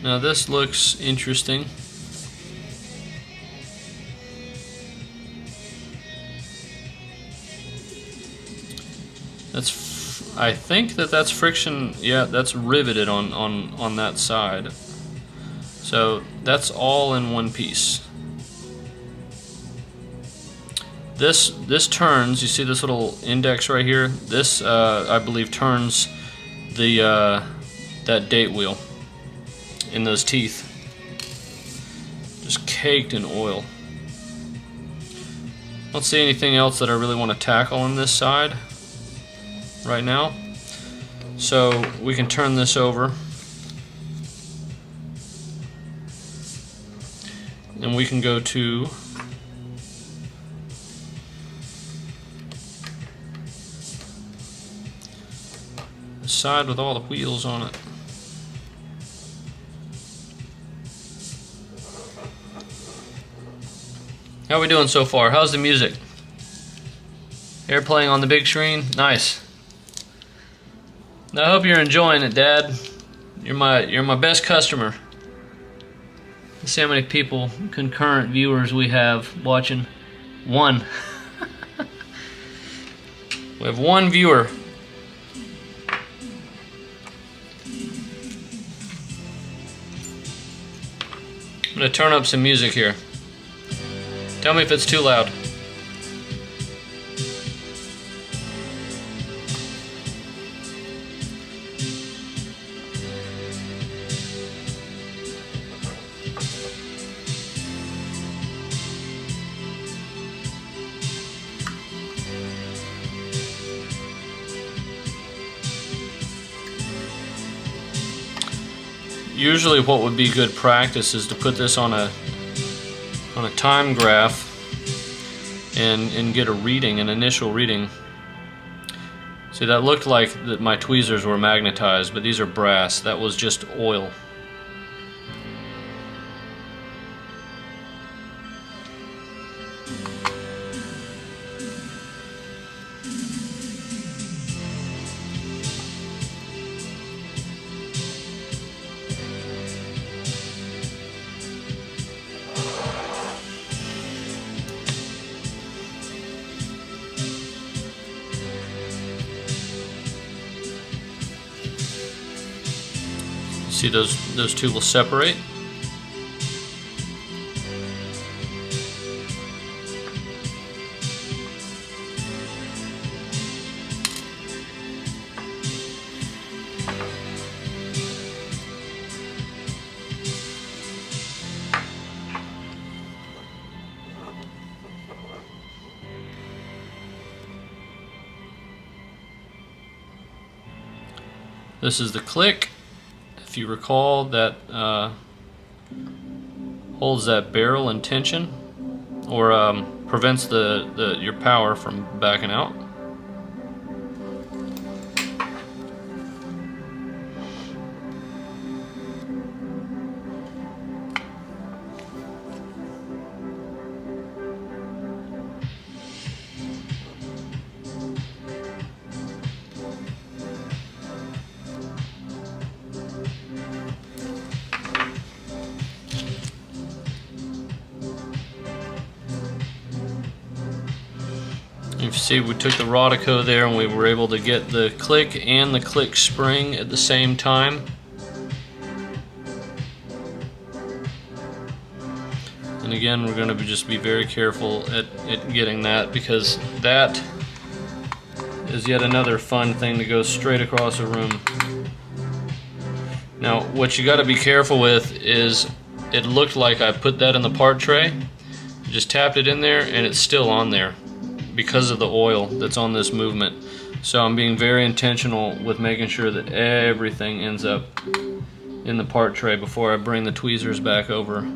Now this looks interesting. I think that's friction. Yeah, that's riveted on that side. So that's all in one piece. This turns. You see this little index right here? This I believe turns the that date wheel in those teeth. Just caked in oil. I don't see anything else that I really want to tackle on this side right now. So we can turn this over and we can go to the side with all the wheels on it. How are we doing so far? How's the music? Air playing on the big screen? Nice. I hope you're enjoying it, Dad. You're my best customer. Let's see how many people, concurrent viewers we have watching. One. We have one viewer. I'm gonna turn up some music here. Tell me if it's too loud. Usually what would be good practice is to put this on a time graph and get a reading, an initial reading. See, that looked like that my tweezers were magnetized, but these are brass. That was just oil. See, those two will separate. This is the click. If you recall, that holds that barrel in tension, or prevents your power from backing out. You see we took the Rodico there and we were able to get the click and the click spring at the same time. And again, we're going to just be very careful at getting that, because that is yet another fun thing to go straight across a room. Now, what you got to be careful with is, it looked like I put that in the part tray, just tapped it in there, and it's still on there because of the oil that's on this movement. So I'm being very intentional with making sure that everything ends up in the part tray before I bring the tweezers back over.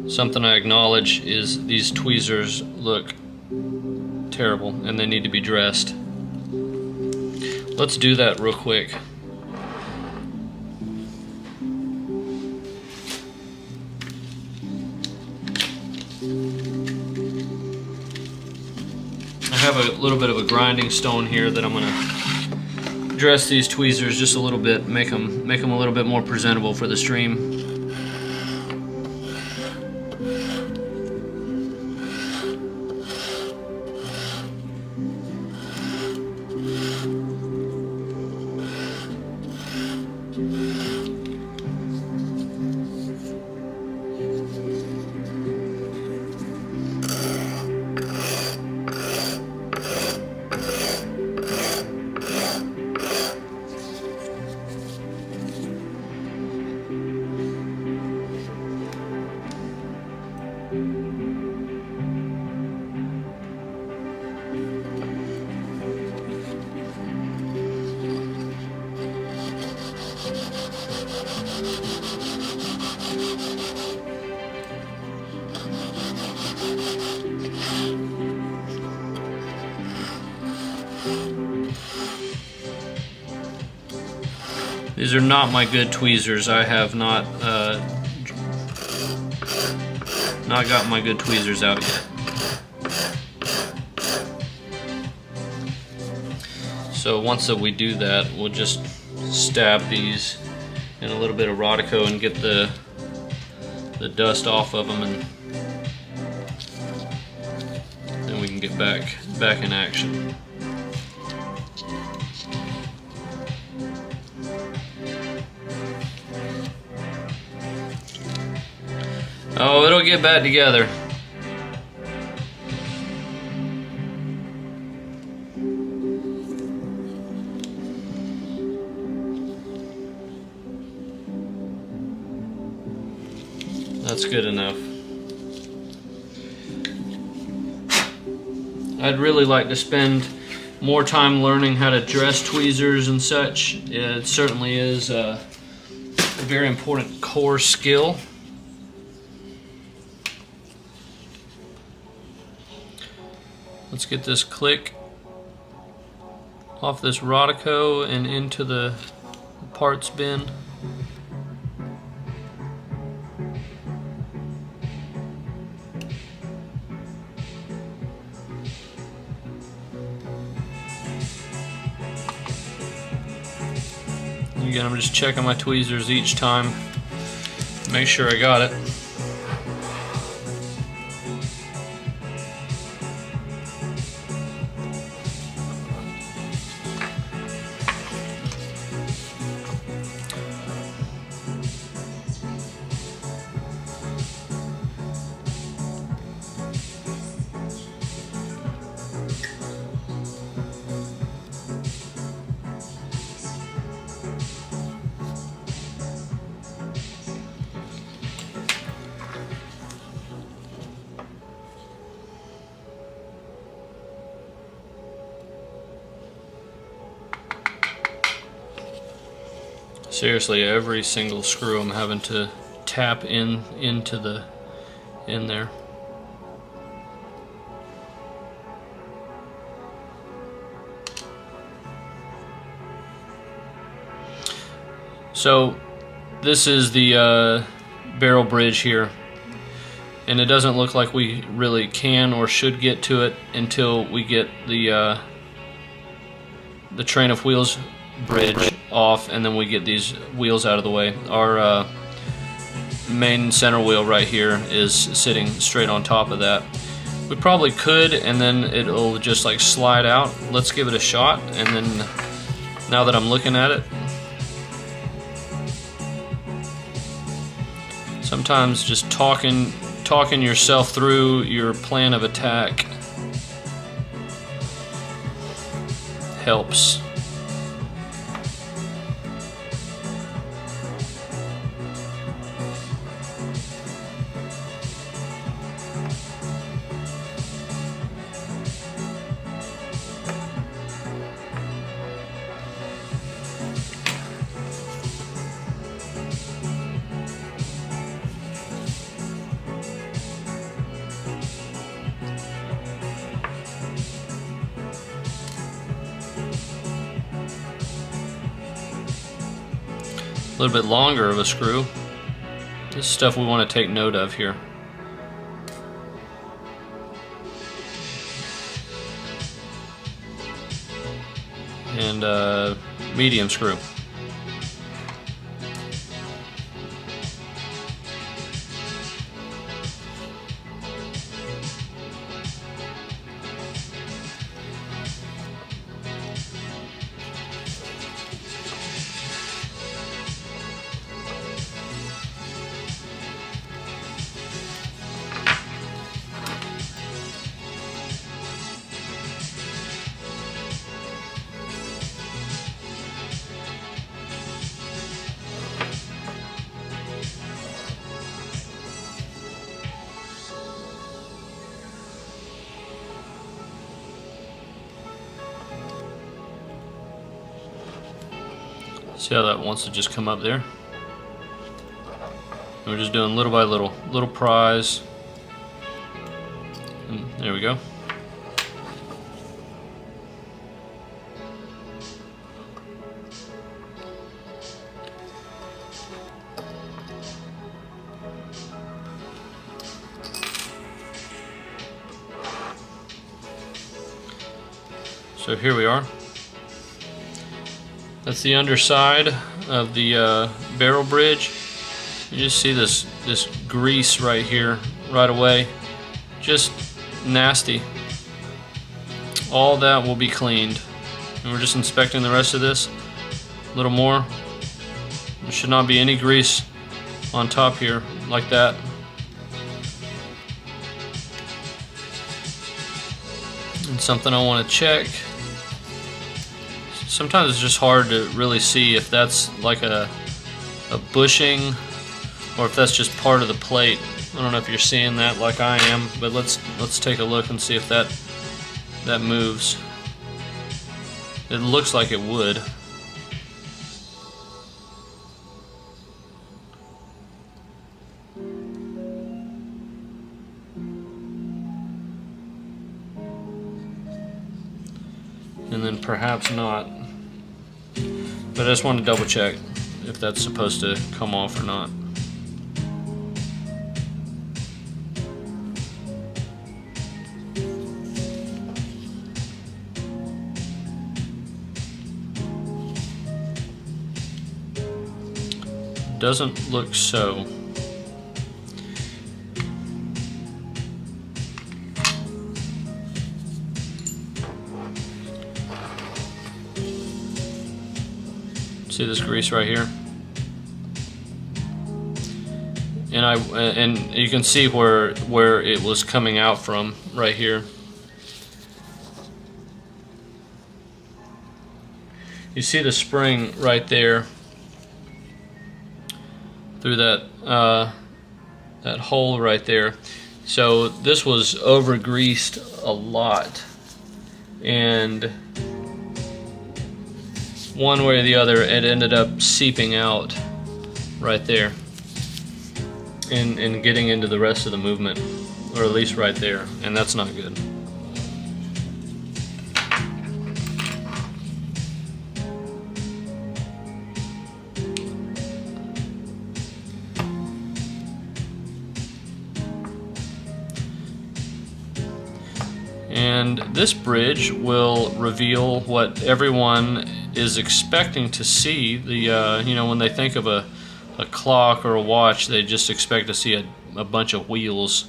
Something I acknowledge is these tweezers look terrible and they need to be dressed. Let's do that real quick. I have a little bit of a grinding stone here that I'm going to dress these tweezers just a little bit, make them a little bit more presentable for the stream. These are not my good tweezers. I have not got my good tweezers out yet. So once that we do that, we'll just stab these in a little bit of Rodico and get the dust off of them, and then we can get back in action. Oh, it'll get back together. That's good enough. I'd really like to spend more time learning how to dress tweezers and such. It certainly is a very important core skill. Let's get this click off this Rodico and into the parts bin. Again, I'm just checking my tweezers each time, make sure I got it. Seriously, every single screw I'm having to tap in there. So this is the barrel bridge here, and it doesn't look like we really can or should get to it until we get the train of wheels bridge off, and then we get these wheels out of the way. Our main center wheel right here is sitting straight on top of that. We probably could, and then it'll just like slide out. Let's give it a shot, and then now that I'm looking at it, sometimes just talking yourself through your plan of attack helps. A little bit longer of a screw. This is stuff we want to take note of here. And medium screw. See how that wants to just come up there? And we're just doing little by little prise. And there we go. So here we are. That's the underside of the barrel bridge. You just see this grease right here, right away. Just nasty. All that will be cleaned. And we're just inspecting the rest of this. A little more. There should not be any grease on top here like that. And something I want to check. Sometimes it's just hard to really see if that's like a bushing or if that's just part of the plate. I don't know if you're seeing that like I am, but let's take a look and see if that moves. It looks like it would. And then perhaps not. But I just want to double check if that's supposed to come off or not. Doesn't look so. See this grease right here? And you can see where it was coming out from right here. You see the spring right there through that that hole right there. So this was over greased a lot, and one way or the other it ended up seeping out right there and getting into the rest of the movement, or at least right there, and that's not good. And this bridge will reveal what everyone is expecting to see. The you know, when they think of a a clock or a watch, they just expect to see a bunch of wheels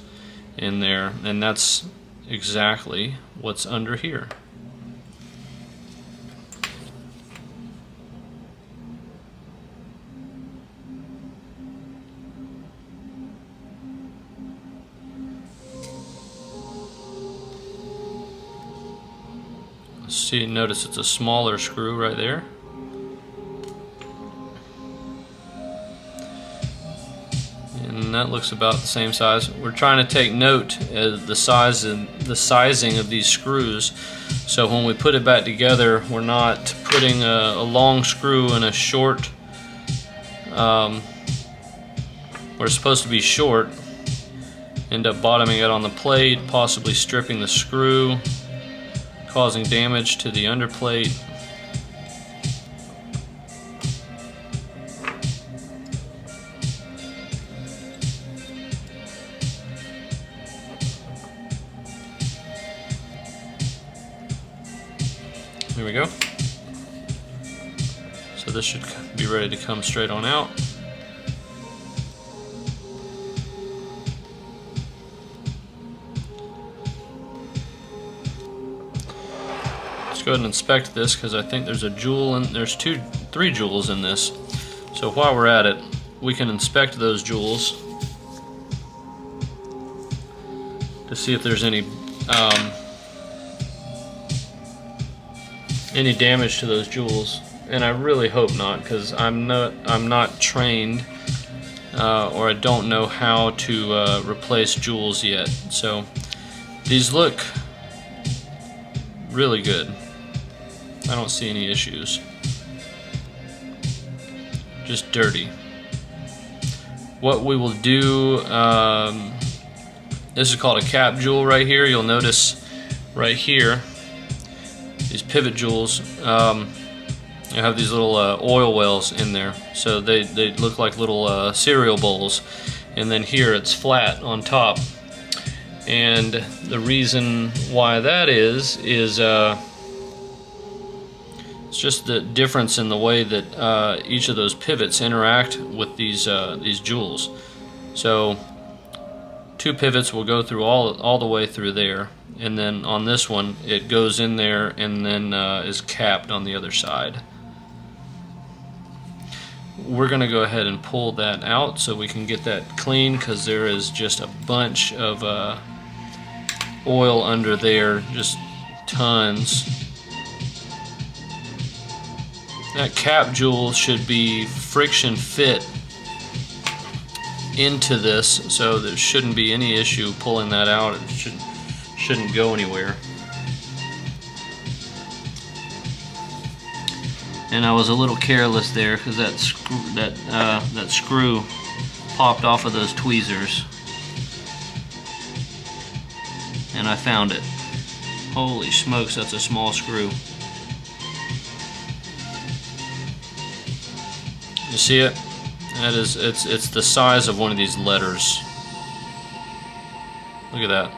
in there, and that's exactly what's under here. See, notice it's a smaller screw right there. And that looks about the same size. We're trying to take note of the size and the sizing of these screws, so when we put it back together, we're not putting a long screw in a short. We're supposed to be short, end up bottoming it on the plate, possibly stripping the screw, causing damage to the underplate. Here we go. So this should be ready to come straight on out. Let's go ahead and inspect this, because I think there's a jewel and there's three jewels in this. So while we're at it, we can inspect those jewels to see if there's any damage to those jewels. And I really hope not, because I'm not trained or I don't know how to replace jewels yet. So these look really good. I don't see any issues. Just dirty. What we will do, this is called a cap jewel right here. You'll notice right here, these pivot jewels, you have these little oil wells in there. So they look like little cereal bowls. And then here it's flat on top. And the reason why that is it's just the difference in the way that each of those pivots interact with these jewels. So two pivots will go through all the way through there, and then on this one it goes in there and then is capped on the other side. We're going to go ahead and pull that out so we can get that clean, because there is just a bunch of oil under there, just tons. That cap jewel should be friction fit into this, so there shouldn't be any issue pulling that out. It shouldn't go anywhere. And I was a little careless there, because that screw popped off of those tweezers, and I found it. Holy smokes, that's a small screw. You see it? That is, it's the size of one of these letters. Look at that.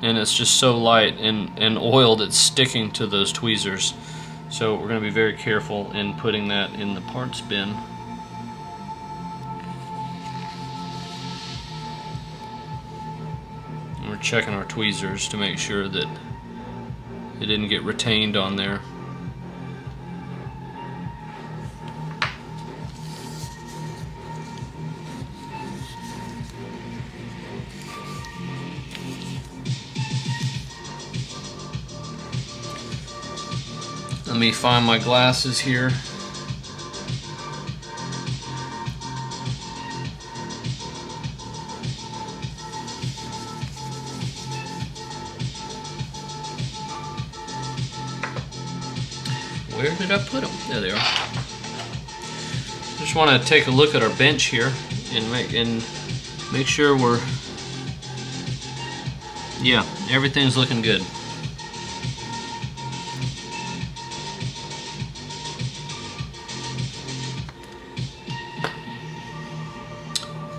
And it's just so light and oil that's sticking to those tweezers. So we're going to be very careful in putting that in the parts bin. And we're checking our tweezers to make sure that it didn't get retained on there. Let me find my glasses here. Where did I put them? There they are. Just want to take a look at our bench here and make sure everything's looking good.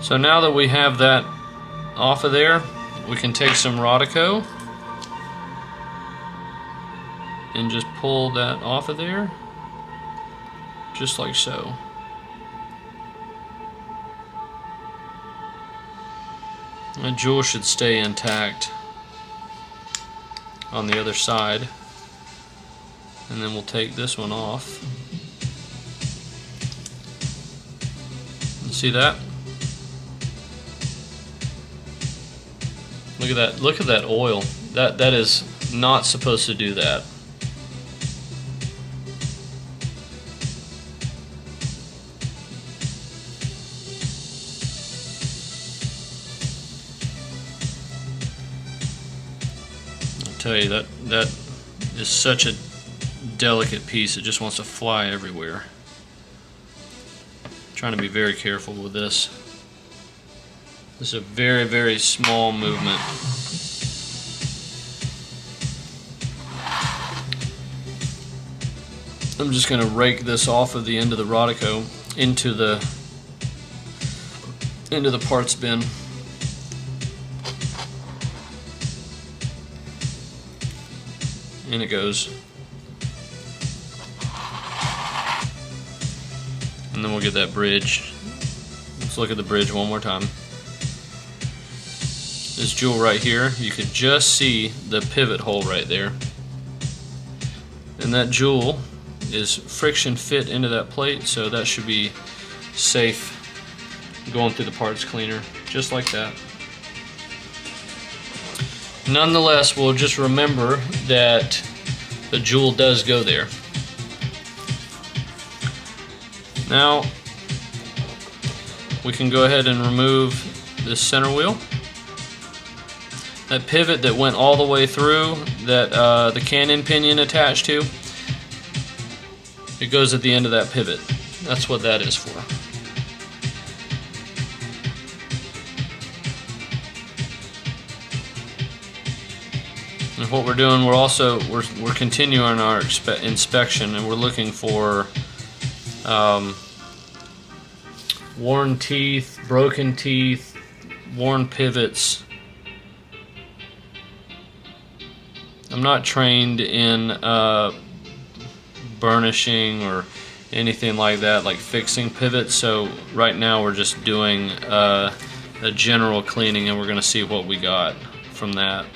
So now that we have that off of there, we can take some Rodico and just pull that off of there. just like so. The jewel should stay intact on the other side, and then we'll take this one off. You see that? Look at that. Look at that oil. That is not supposed to do that. Tell you that is such a delicate piece. It just wants to fly everywhere. I'm trying to be very careful with this. This is a very, very small movement. I'm just going to rake this off of the end of the Rodico into the parts bin. And it goes. And then we'll get that bridge. Let's look at the bridge one more time. This jewel right here, you could just see the pivot hole right there. And that jewel is friction fit into that plate, so that should be safe going through the parts cleaner, just like that. Nonetheless, we'll just remember that the jewel does go there. Now, we can go ahead and remove this center wheel. That pivot that went all the way through, that the cannon pinion attached to, it goes at the end of that pivot. That's what that is for. And what we're doing, we're continuing our inspection, and we're looking for worn teeth, broken teeth, worn pivots. I'm not trained in burnishing or anything like that, like fixing pivots, so right now we're just doing a general cleaning, and we're going to see what we got from that.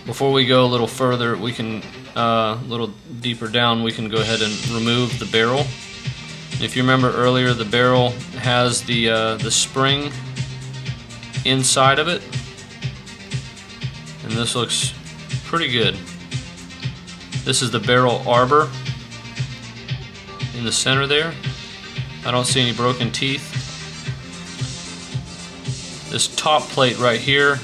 Before we go a little further, we can a little deeper down, we can go ahead and remove the barrel. If you remember earlier, the barrel has the spring inside of it, and this looks pretty good. This is the barrel arbor in the center there. I don't see any broken teeth. This top plate right here,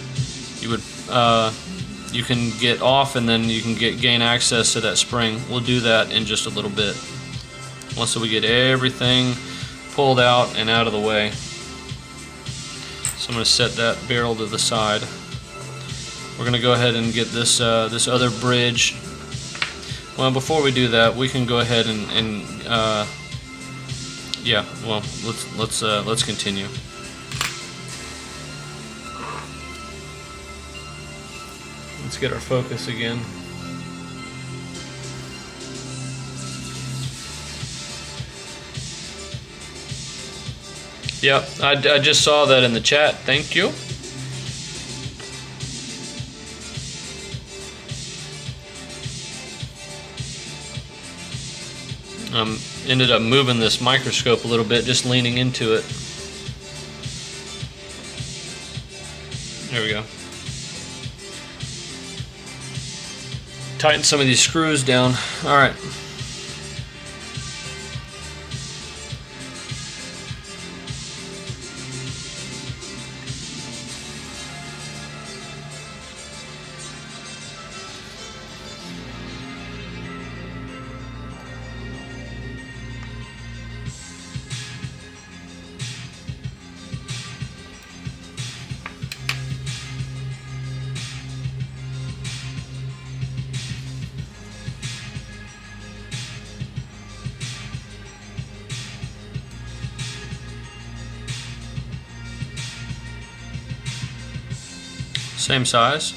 you can get off, and then you can gain access to that spring. We'll do that in just a little bit, once we get everything pulled out and out of the way. So I'm going to set that barrel to the side. We're going to go ahead and get this this other bridge. Well, before we do that, we can go ahead and yeah. Well, let's continue. Let's get our focus again. Yep, I just saw that in the chat. Thank you. Ended up moving this microscope a little bit, just leaning into it. There we go. Tighten some of these screws down. All right. Same size.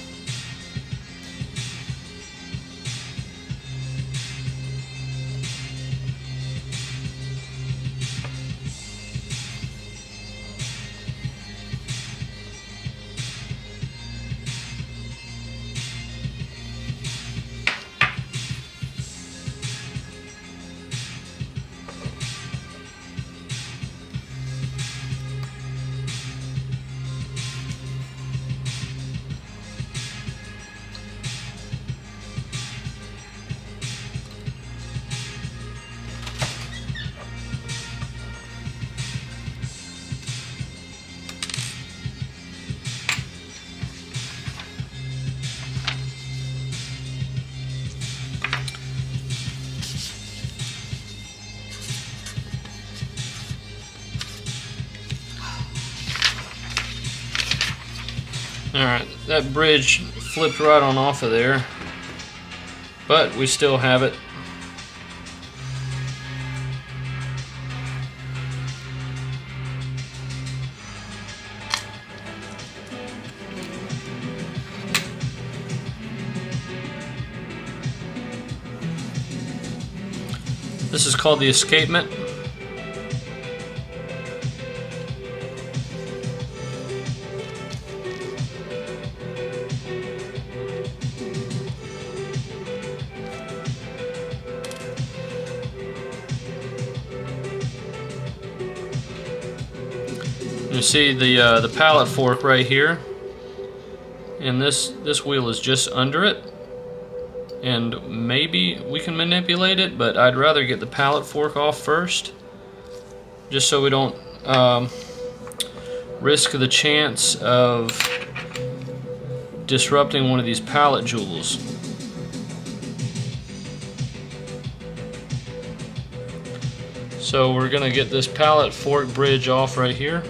Alright, that bridge flipped right on off of there, but we still have it. This is called the escapement. You see the pallet fork right here, and this wheel is just under it. And maybe we can manipulate it, but I'd rather get the pallet fork off first, just so we don't risk the chance of disrupting one of these pallet jewels. So we're gonna get this pallet fork bridge off right here.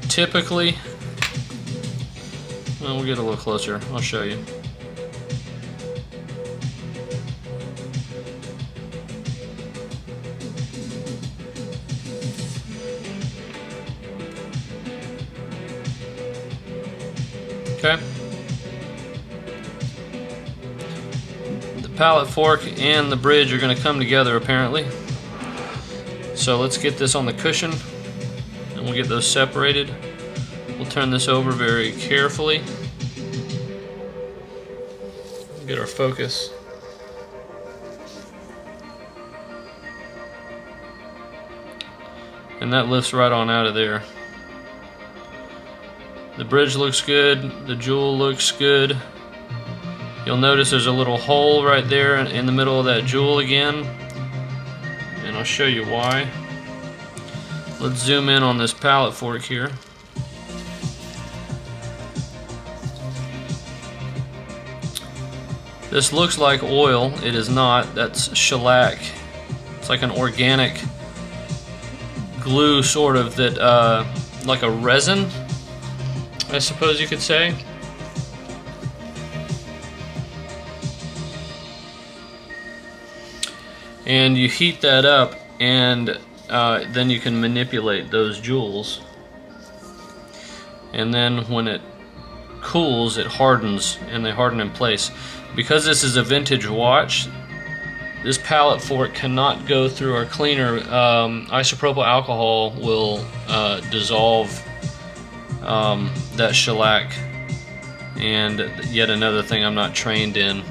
Typically, well, we'll get a little closer, I'll show you. Okay. The pallet fork and the bridge are going to come together apparently. So let's get this on the cushion and we'll get those separated. We'll turn this over very carefully. Get our focus. And that lifts right on out of there. The bridge looks good, the jewel looks good. You'll notice there's a little hole right there in the middle of that jewel again, and I'll show you why. Let's zoom in on this pallet fork here. This looks like oil, it is not, that's shellac. It's like an organic glue sort of that, like a resin, I suppose you could say. And you heat that up, and then you can manipulate those jewels. And then when it cools, it hardens, and they harden in place. Because this is a vintage watch, this pallet fork cannot go through our cleaner. Isopropyl alcohol will dissolve that shellac. And yet another thing I'm not trained in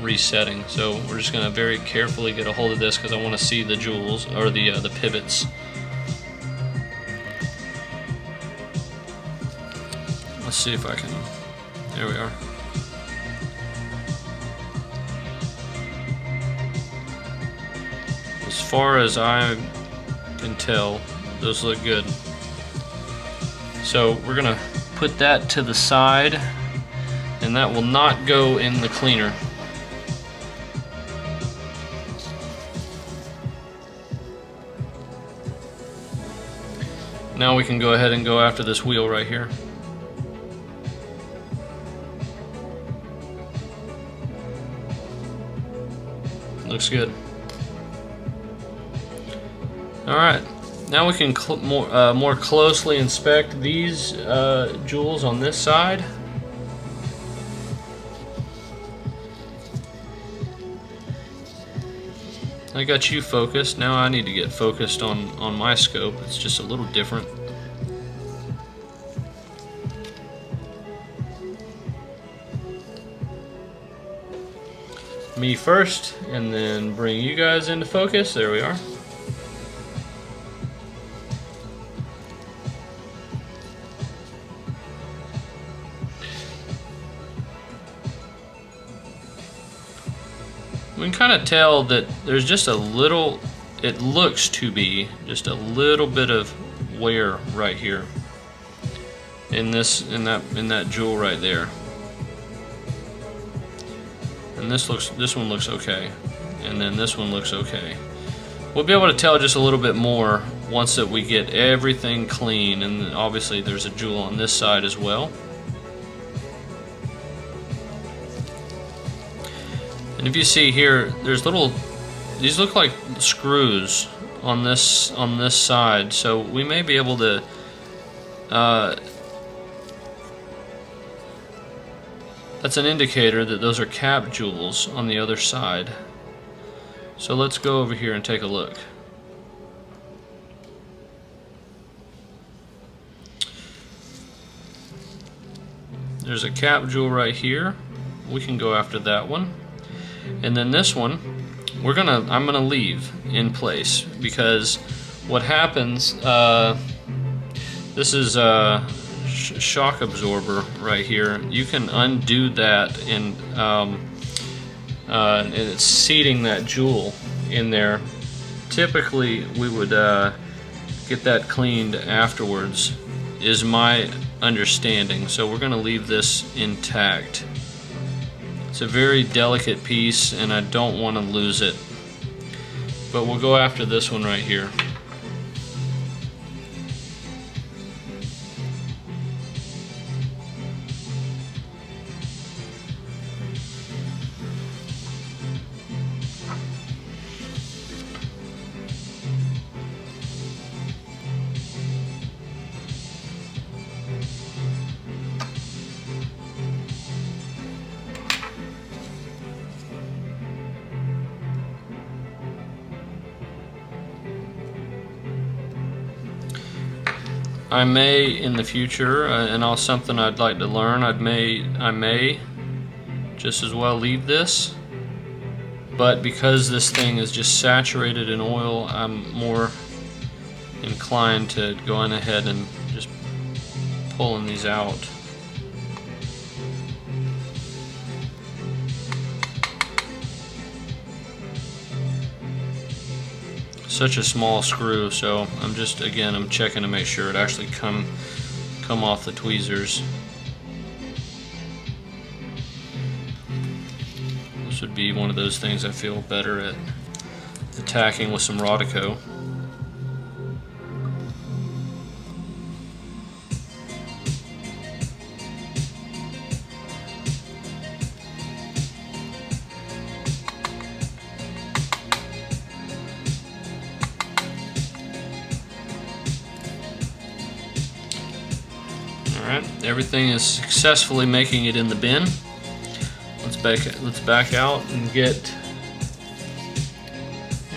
resetting. So we're just going to very carefully get a hold of this because I want to see the jewels, or the pivots. Let's see if I can. There we are. As far as I can tell, those look good. So we're gonna put that to the side, and that will not go in the cleaner. Now we can go ahead and go after this wheel right here. Looks good. Alright, now we can more closely inspect these jewels on this side. I got you focused, now I need to get focused on my scope. It's just a little different. Me first, and then bring you guys into focus. There we are. We can kind of tell that there's just a little, it looks to be just a little bit of wear right here in that jewel right there. And this one looks okay, and then this one looks okay. We'll be able to tell just a little bit more once that we get everything clean. And obviously there's a jewel on this side as well. And if you see here, there's these look like screws on this side, so we may be able to that's an indicator that those are cap jewels on the other side. So let's go over here and take a look. There's a cap jewel right here. We can go after that one. And then this one, I'm gonna leave in place, because what happens, this is a shock absorber right here. You can undo that, and it's seating that jewel in there. Typically we would get that cleaned afterwards, is my understanding. So we're gonna leave this intact. It's a very delicate piece and I don't want to lose it, but we'll go after this one right here. I may in the future, and something I'd like to learn, I may just as well leave this, but because this thing is just saturated in oil, I'm more inclined to going ahead and just pulling these out. Such a small screw, so I'm checking to make sure it actually come off the tweezers. This would be one of those things I feel better at attacking with some Rodico. Alright, everything is successfully making it in the bin. Let's back out and make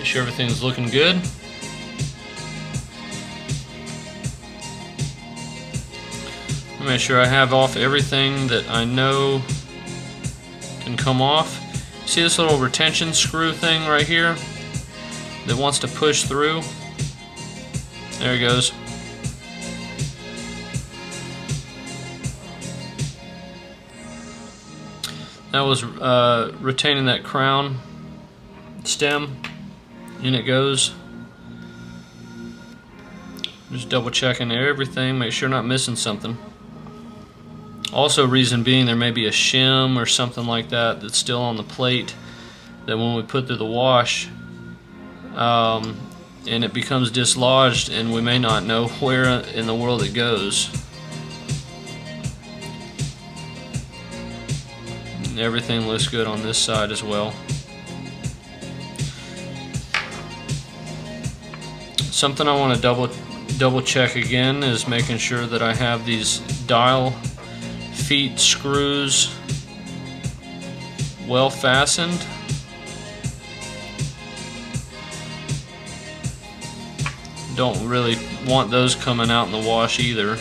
sure everything's looking good. Make sure I have off everything that I know can come off. See this little retention screw thing right here that wants to push through? There it goes. That was retaining that crown stem. In it goes. Just double checking everything, make sure not missing something. Also, reason being, there may be a shim or something like that that's still on the plate that when we put through the wash and it becomes dislodged, and we may not know where in the world it goes. And everything looks good on this side as well. Something I want to double check again is making sure that I have these dial feet screws well fastened. Don't really want those coming out in the wash either.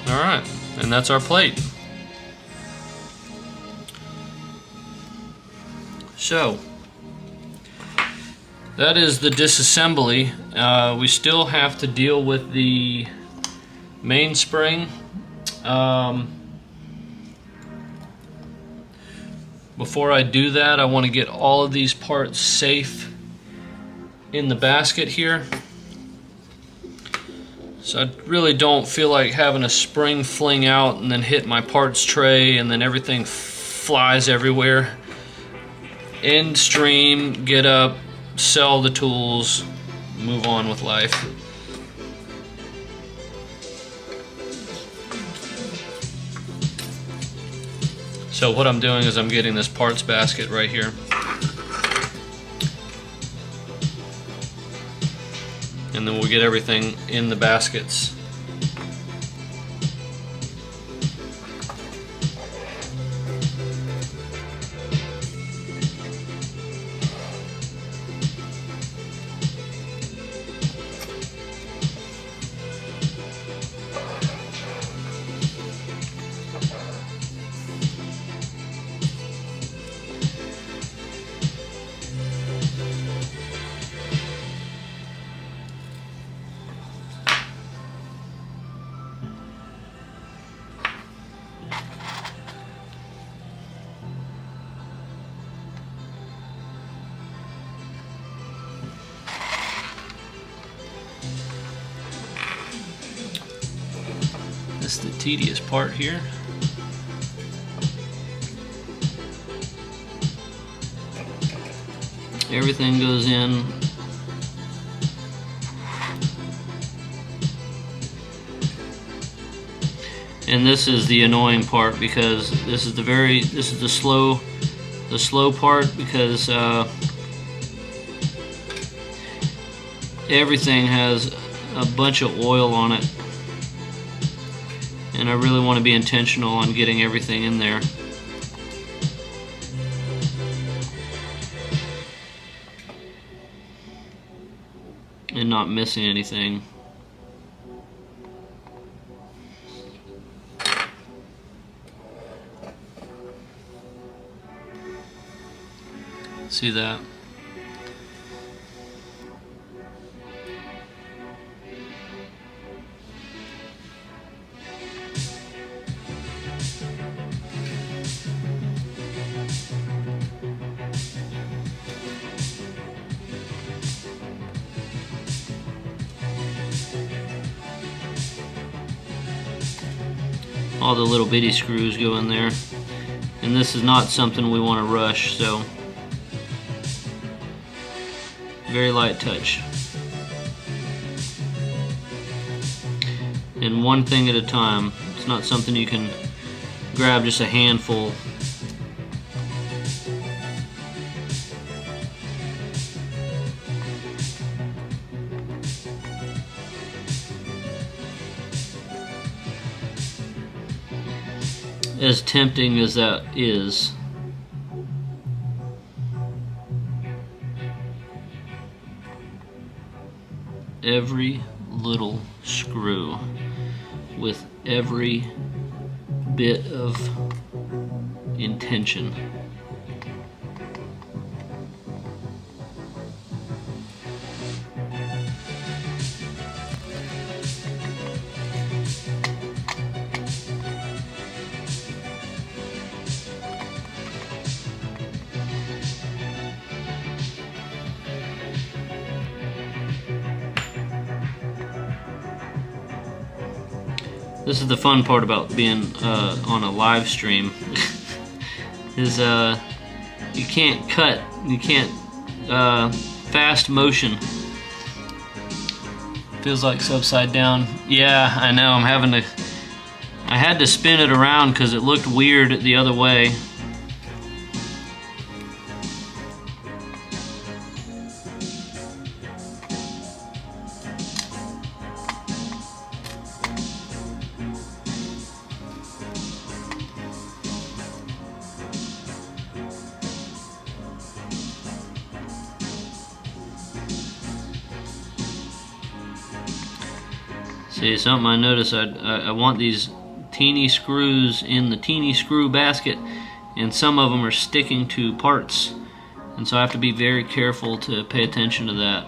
Alright, and that's our plate. So, that is the disassembly. We still have to deal with the mainspring. Before I do that, I want to get all of these parts safe in the basket here. So I really don't feel like having a spring fling out and then hit my parts tray and then everything flies everywhere. End stream, get up, sell the tools, move on with life. So what I'm doing is I'm getting this parts basket right here. And then we'll get everything in the baskets. This is the tedious part here. Everything goes in. And this is the annoying part, because this is the slow part, because everything has a bunch of oil on it. And I really want to be intentional on getting everything in there. And not missing anything. See that? All the little bitty screws go in there, and this is not something we want to rush, so very light touch, and one thing at a time. It's not something you can grab just a handful. As tempting as that is, every little screw with every bit of intention. This is the fun part about being on a live stream, is you can't cut, you can't fast motion. Feels like it's upside down. Yeah, I know, I had to spin it around because it looked weird the other way. See, something I noticed, I want these teeny screws in the teeny screw basket, and some of them are sticking to parts, and so I have to be very careful to pay attention to that.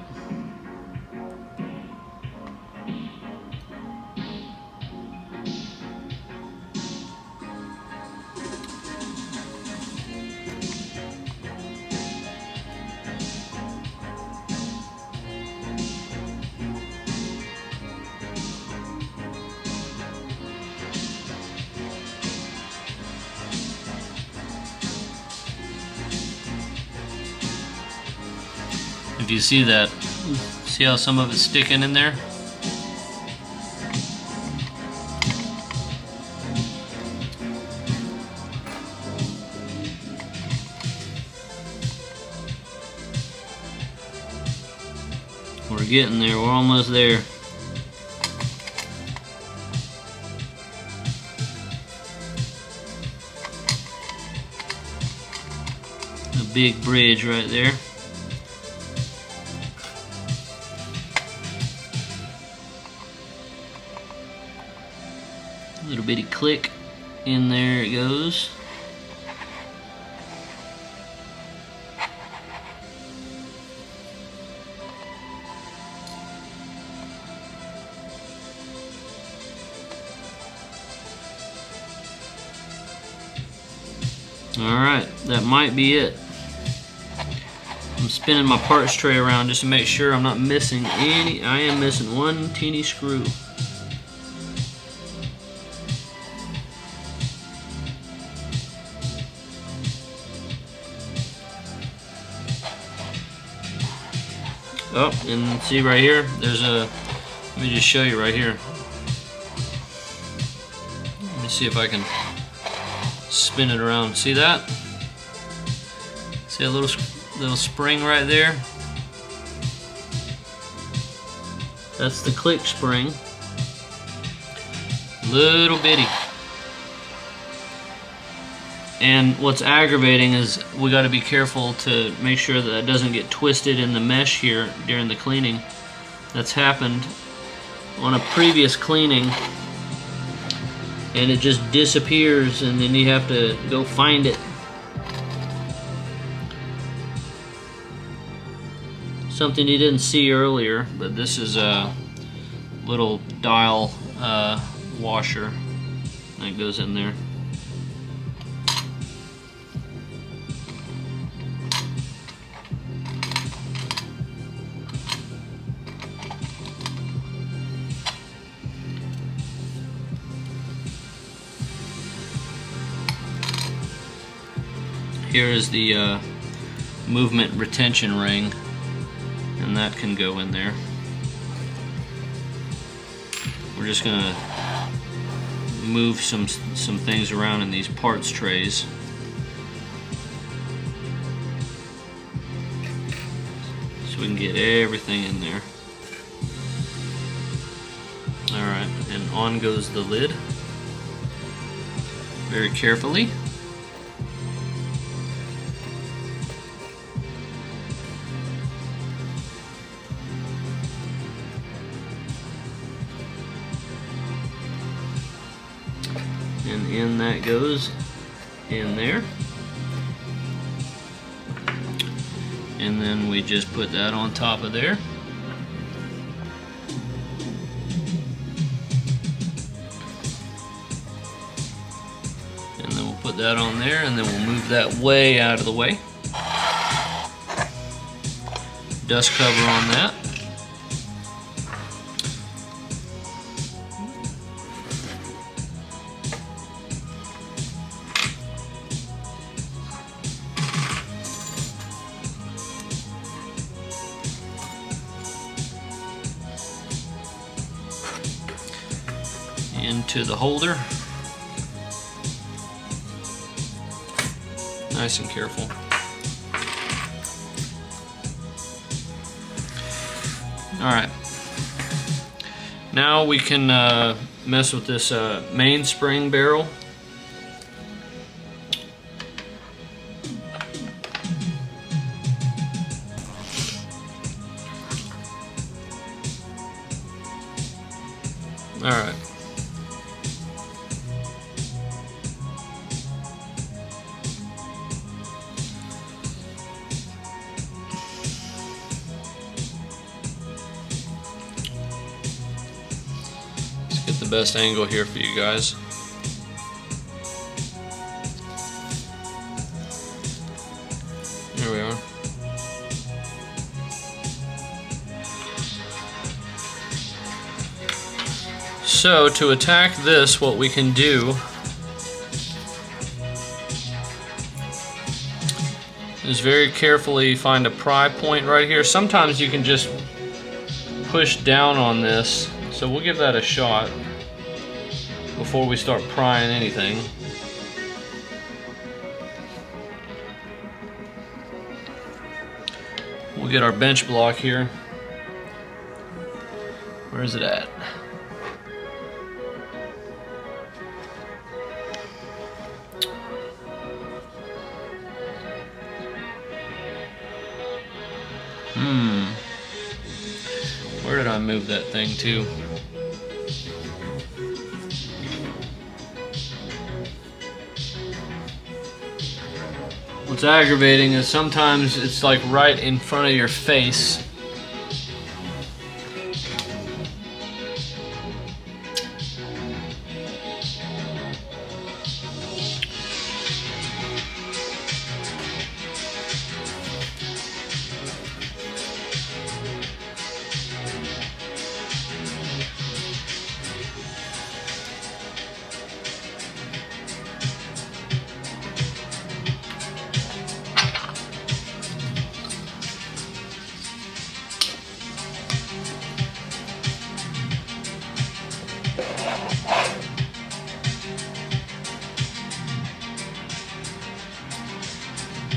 If you see that, see how some of it's sticking in there? We're getting there, we're almost there. A big bridge right there. A little bitty click, in there it goes. Alright, that might be it. I'm spinning my parts tray around just to make sure I'm not missing any. I am missing one teeny screw. Oh, and see right here, there's a, let me just show you right here. Let me see if I can spin it around. See that? See a little spring right there? That's the click spring. Little bitty. And what's aggravating is we got to be careful to make sure that it doesn't get twisted in the mesh here during the cleaning. That's happened on a previous cleaning, and it just disappears, and then you have to go find it. Something you didn't see earlier, but this is a little dial washer that goes in there. Here is the movement retention ring, and that can go in there. We're just gonna move some things around in these parts trays. So we can get everything in there. Alright, and on goes the lid. Very carefully. And in that goes in there. And then we just put that on top of there. And then we'll put that on there, and then we'll move that way out of the way. Dust cover on that. Into the holder. Nice and careful. Alright. Now we can mess with this mainspring barrel. Alright. Get the best angle here for you guys. There we are. So to attack this, what we can do is very carefully find a pry point right here. Sometimes you can just push down on this, so we'll give that a shot before we start prying anything. We'll get our bench block here. Where is it at? Where did I move that thing to? What's aggravating is sometimes it's like right in front of your face.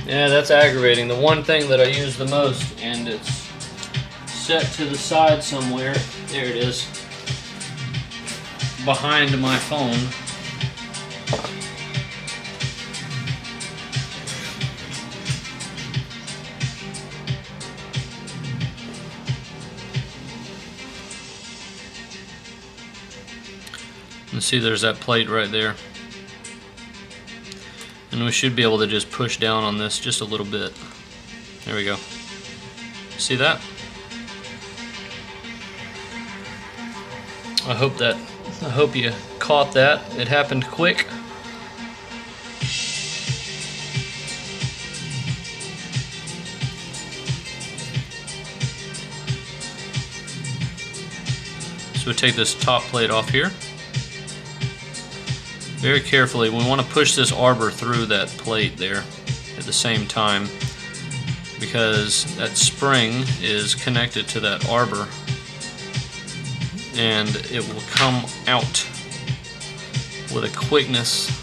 Yeah, that's aggravating. The one thing that I use the most, and it's set to the side somewhere. There it is. Behind my phone. You see there's that plate right there. And we should be able to just push down on this just a little bit. There we go. See that? I hope you caught that. It happened quick. So we take this top plate off here. Very carefully, we want to push this arbor through that plate there at the same time, because that spring is connected to that arbor and it will come out with a quickness.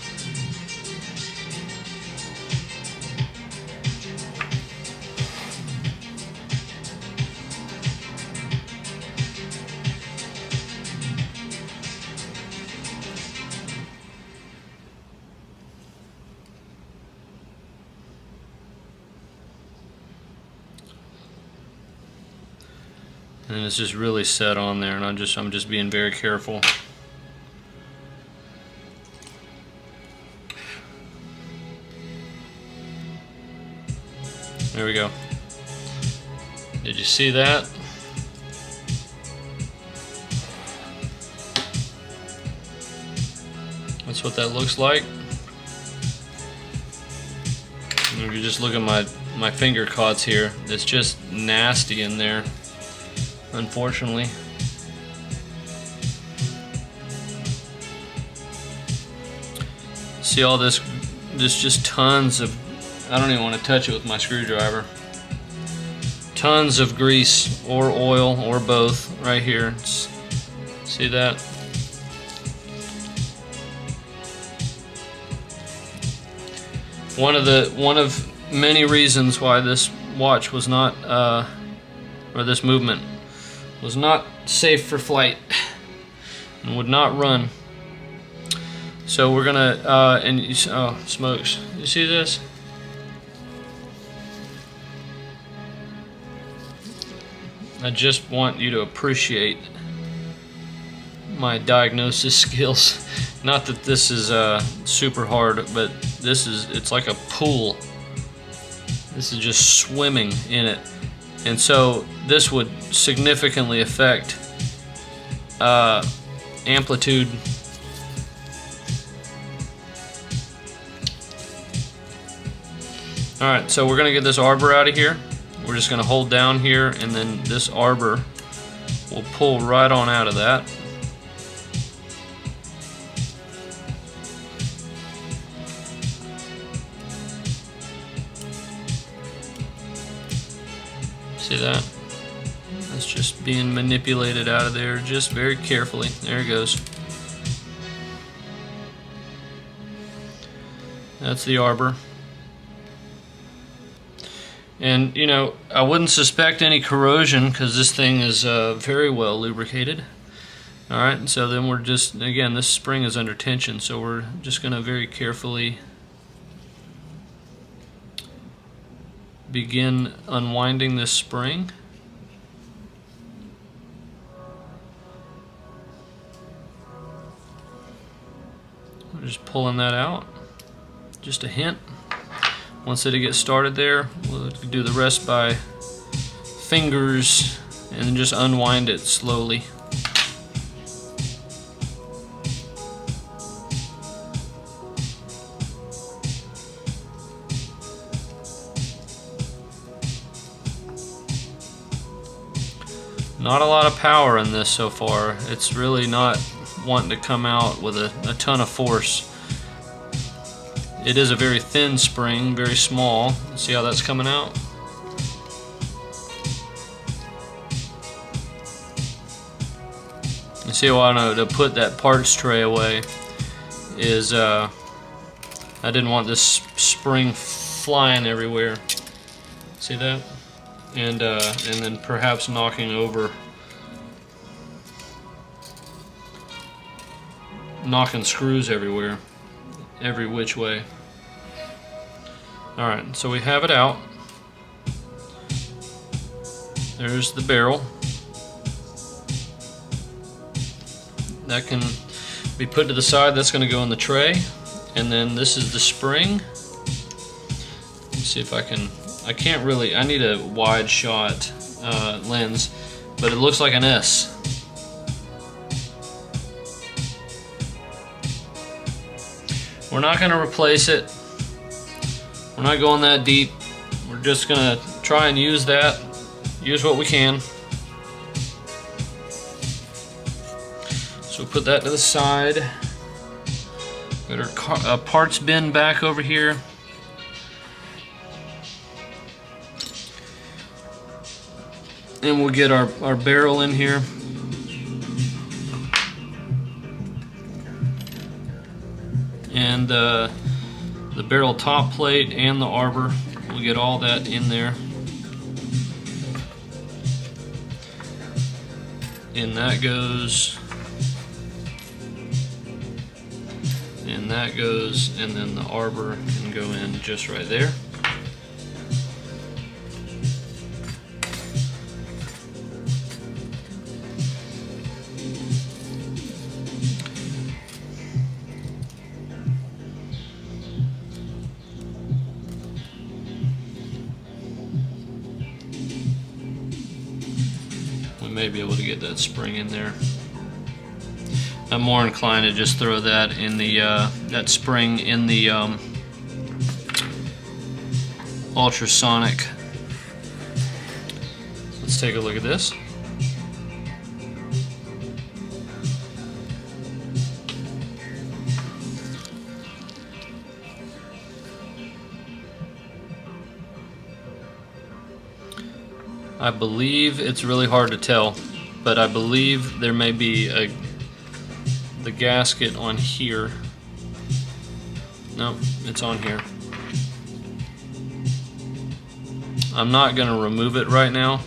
And it's just really set on there, and I'm just being very careful. There we go. Did you see that? That's what that looks like. And if you just look at my finger cots here, it's just nasty in there. Unfortunately. See all this, there's just tons of, I don't even want to touch it with my screwdriver. Tons of grease or oil or both right here. See that? One of many reasons why this watch was not, or this movement was not safe for flight and would not run. So we're gonna, oh smokes, you see this? I just want you to appreciate my diagnosis skills. Not that this is super hard, but it's like a pool. This is just swimming in it. And so this would significantly affect amplitude. Alright, so we're going to get this arbor out of here. We're just going to hold down here, and then this arbor will pull right on out of that. See that? It's just being manipulated out of there just very carefully. There it goes. That's the arbor. And you know, I wouldn't suspect any corrosion because this thing is very well lubricated. Alright, so then we're just, again, this spring is under tension, so we're just going to very carefully begin unwinding this spring. We're just pulling that out. Just a hint. Once it gets started there, we'll do the rest by fingers and then just unwind it slowly. Not a lot of power in this so far. It's really not wanting to come out with a ton of force. It is a very thin spring, very small. See how that's coming out? You see why I wanted to put that parts tray away is I didn't want this spring flying everywhere. See that? And then perhaps knocking screws everywhere, every which way. Alright, so we have it out. There's the barrel. That can be put to the side. That's going to go in the tray. And then this is the spring. Let's see if I can't really, I need a wide shot lens, but it looks like an S. We're not going to replace it. We're not going that deep. We're just going to try and use what we can. So put that to the side. Got our parts bin back over here. And we'll get our barrel in here. And the barrel top plate and the arbor, we'll get all that in there. And that goes. And that goes, and then the arbor can go in just right there. We may be able to get that spring in there. I'm more inclined to just throw that in the that spring in the ultrasonic. Let's take a look at this. I believe it's really hard to tell, but I believe there may be the gasket on here. No, it's on here. I'm not going to remove it right now.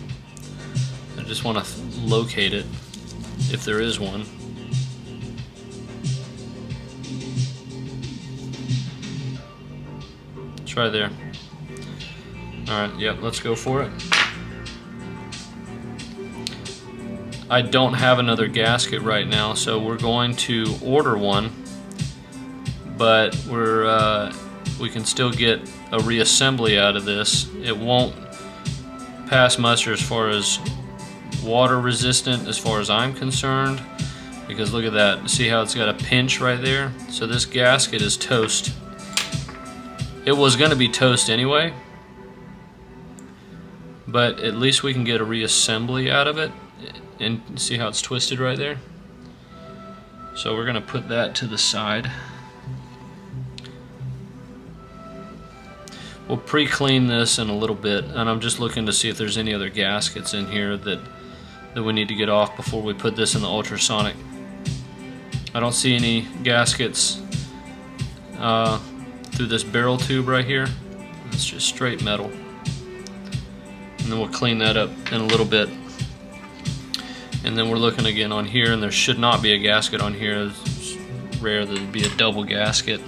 I just want to locate it, if there is one. It's right there. Alright, yep, let's go for it. I don't have another gasket right now, so we're going to order one, but we can still get a reassembly out of this. It won't pass muster as far as water resistant as far as I'm concerned, because look at that. See how it's got a pinch right there? So this gasket is toast. It was going to be toast anyway, but at least we can get a reassembly out of it. And see how it's twisted right there? So we're going to put that to the side. We'll pre-clean this in a little bit, and I'm just looking to see if there's any other gaskets in here that we need to get off before we put this in the ultrasonic. I don't see any gaskets through this barrel tube right here. It's just straight metal. And then we'll clean that up in a little bit. And then we're looking again on here, and there should not be a gasket on here. It's rare that it'd be a double gasket.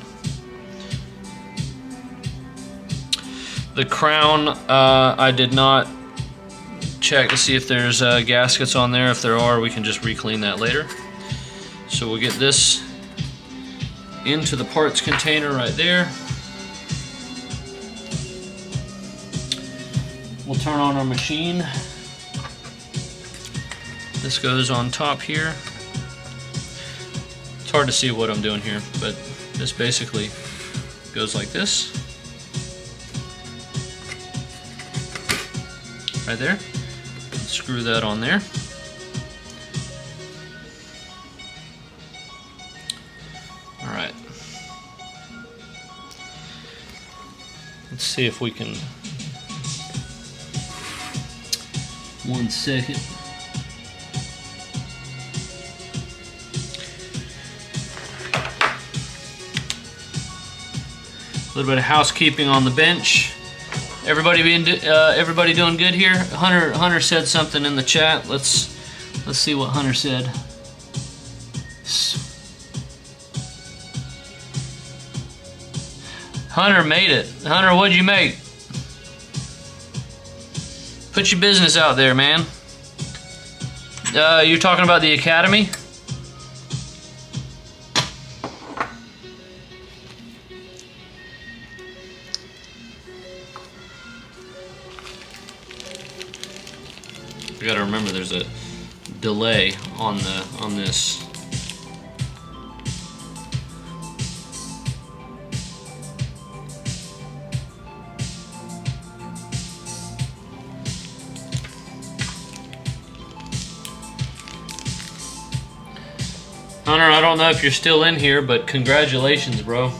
The crown, I did not check to see if there's gaskets on there. If there are, we can just re-clean that later. So we'll get this into the parts container right there. We'll turn on our machine. This goes on top here. It's hard to see what I'm doing here, but this basically goes like this. Right there. Screw that on there. Alright. Let's see if we can... One second. A little bit of housekeeping on the bench. Everybody doing good here? Hunter said something in the chat. Let's see what Hunter said. Hunter made it. Hunter, what'd you make? Put your business out there, man. You're talking about the academy? You gotta remember there's a delay on this. Hunter, I don't know if you're still in here, but congratulations, bro.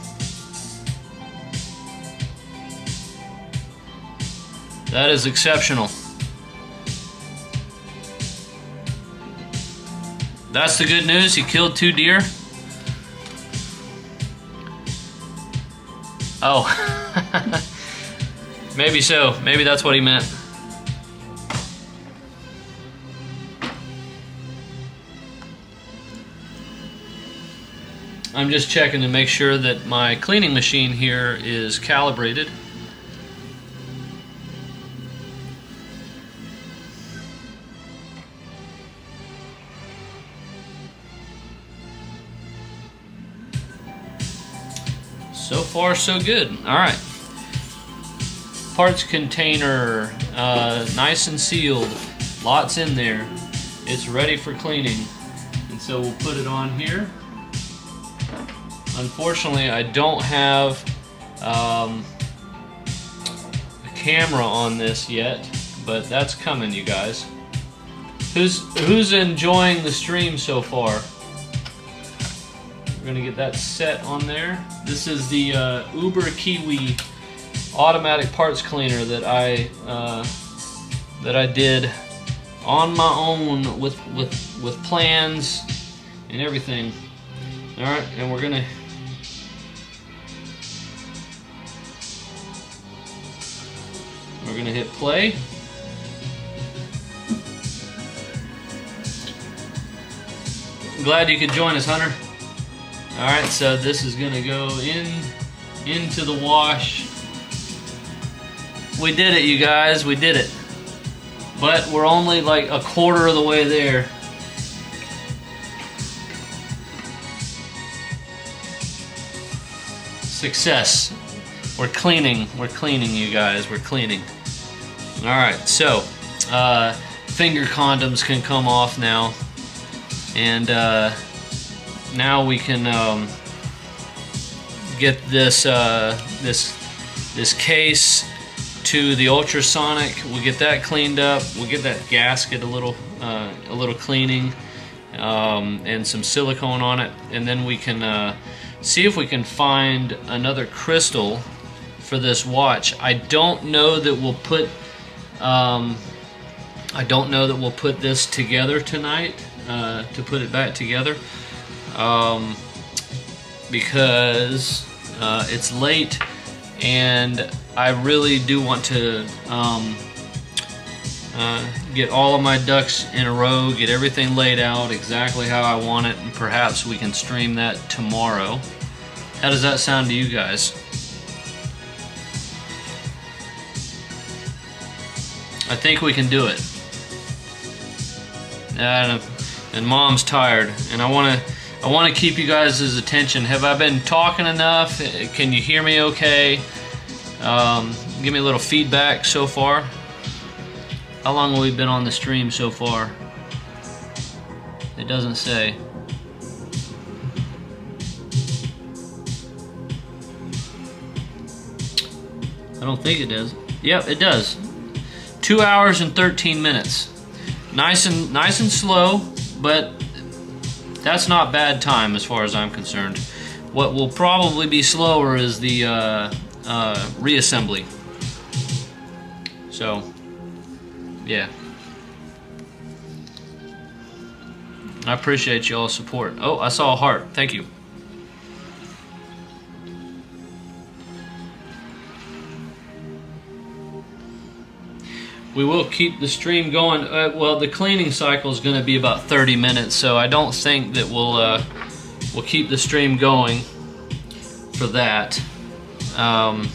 That is exceptional. That's the good news. He killed 2 deer. Oh. Maybe so. Maybe that's what he meant. I'm just checking to make sure that my cleaning machine here is calibrated. So far, so good. All right. Parts container, nice and sealed. Lots in there. It's ready for cleaning. And so we'll put it on here. Unfortunately, I don't have a camera on this yet, but that's coming, you guys. Who's enjoying the stream so far? We're gonna get that set on there. This is the Uber Kiwi automatic parts cleaner that I did on my own with plans and everything. All right, and we're gonna hit play. Glad you could join us, Hunter. All right, so this is gonna go into the wash. We did it, you guys. We did it. But we're only like a quarter of the way there. Success. We're cleaning, you guys. We're cleaning. All right, so finger condoms can come off now, and now we can get this this case to the ultrasonic. We'll get that cleaned up. We'll get that gasket a little cleaning, and some silicone on it, and then we can see if we can find another crystal for this watch. I don't know that we'll put this together tonight, to put it back together, because it's late and I really do want to get all of my ducks in a row, get everything laid out exactly how I want it, and perhaps we can stream that tomorrow. How does that sound to you guys? I think we can do it. And Mom's tired, and I want to keep you guys' attention. Have I been talking enough? Can you hear me okay? Give me a little feedback so far. How long have we been on the stream so far? It doesn't say. I don't think it does. Yep, it does. 2 hours and 13 minutes. Nice and slow, but that's not bad time as far as I'm concerned. What will probably be slower is the reassembly. So, yeah. I appreciate y'all's support. Oh, I saw a heart. Thank you. We will keep the stream going. Well, the cleaning cycle is going to be about 30 minutes, so I don't think that we'll keep the stream going for that. I'm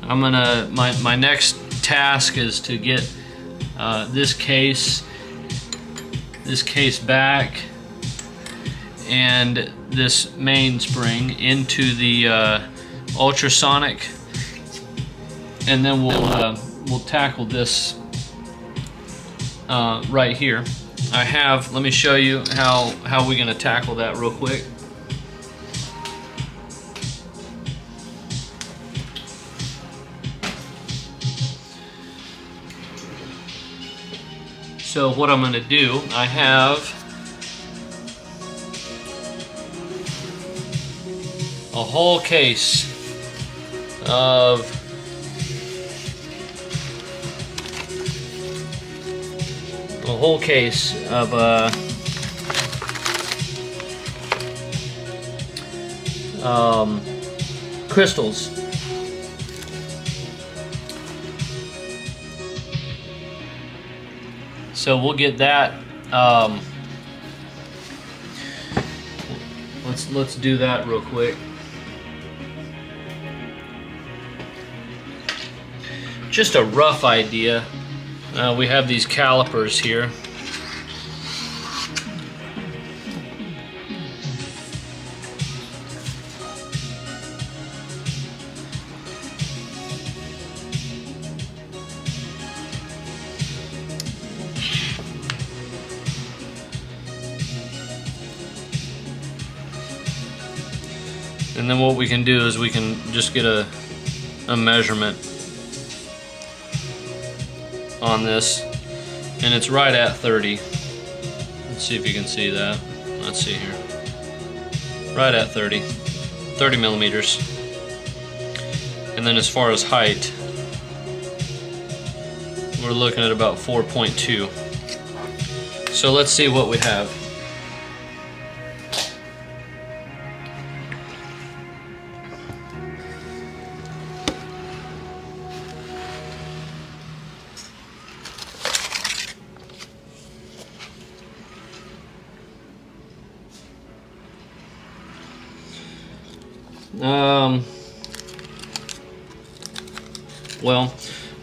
gonna my next task is to get this case back and this mainspring into the ultrasonic, and then we'll tackle this right here. Let me show you how we're gonna tackle that real quick. So what I'm gonna do, I have a whole case of crystals. So we'll get that. Let's do that real quick. Just a rough idea. We have these calipers here. And then what we can do is we can just get a measurement on this, and it's right at 30. Let's see if you can see that. Let's see here. Right at 30 millimeters. And then as far as height, we're looking at about 4.2. So let's see what we have. Well,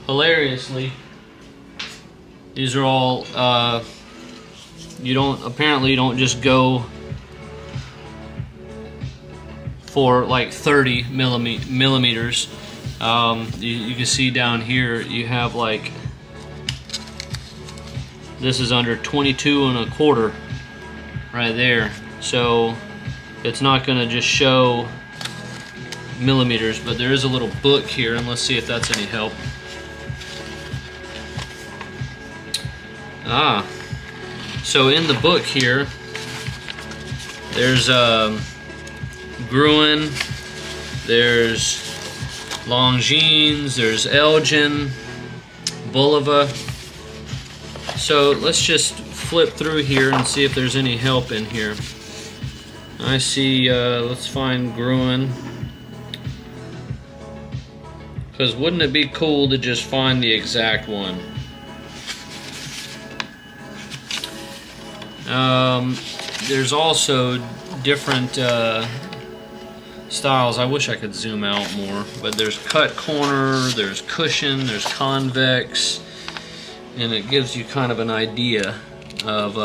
hilariously, these are all, you don't just go for like 30 millimeters. You can see down here, you have like, this is under 22¼ right there. So it's not gonna just show millimeters, but there is a little book here, and let's see if that's any help. So in the book here, there's Gruen, there's Longines, there's Elgin, Bulova. So let's just flip through here and see if there's any help in here. I see, let's find Gruen. Because wouldn't it be cool to just find the exact one? There's also different styles. I wish I could zoom out more, but there's cut corner, there's cushion, there's convex, and it gives you kind of an idea of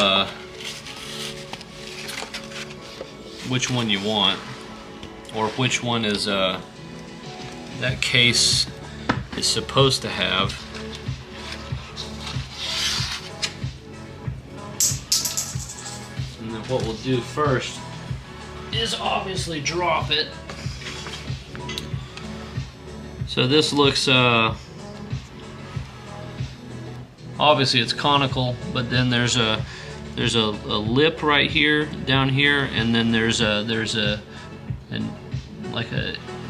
which one you want, or which one is that case is supposed to have. And then what we'll do first is obviously drop it. So this looks obviously it's conical, but then there's a lip right here, down here, and then there's a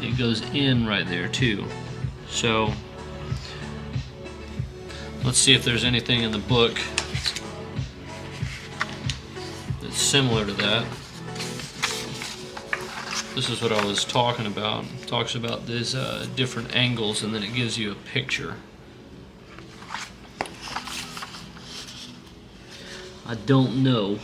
it goes in right there too. So let's see if there's anything in the book that's similar to that. This is what I was talking about. It talks about these different angles, and then it gives you a picture. I don't know.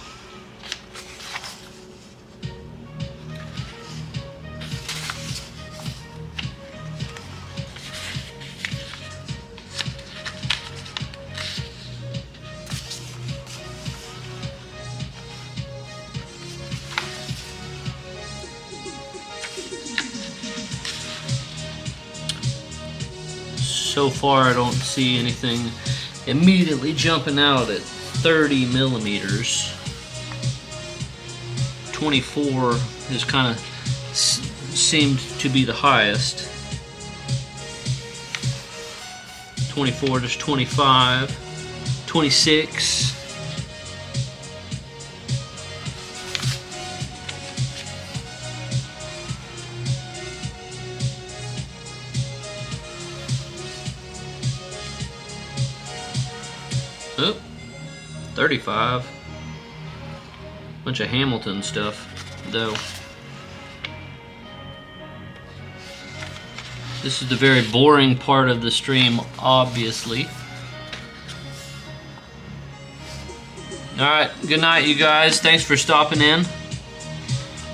So far, I don't see anything immediately jumping out at 30 millimeters. 24 is kind of seemed to be the highest. 24, there's 25, 26. Oh, 35. Bunch of Hamilton stuff, though. This is the very boring part of the stream, obviously. Alright, good night, you guys. Thanks for stopping in.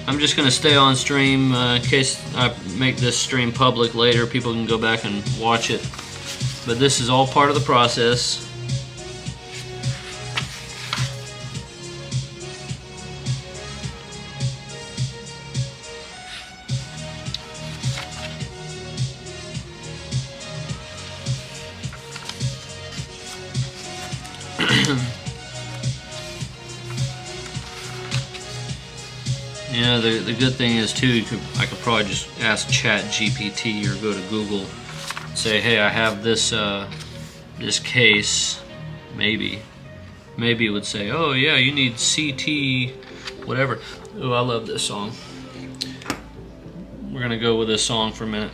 I'm just going to stay on stream in case I make this stream public later. People can go back and watch it. But this is all part of the process. Yeah, the good thing is too, I could probably just ask Chat GPT or go to Google and say, hey, I have this this case. Maybe it would say, oh yeah, you need CT whatever. Oh, I love this song. We're gonna go with this song for a minute.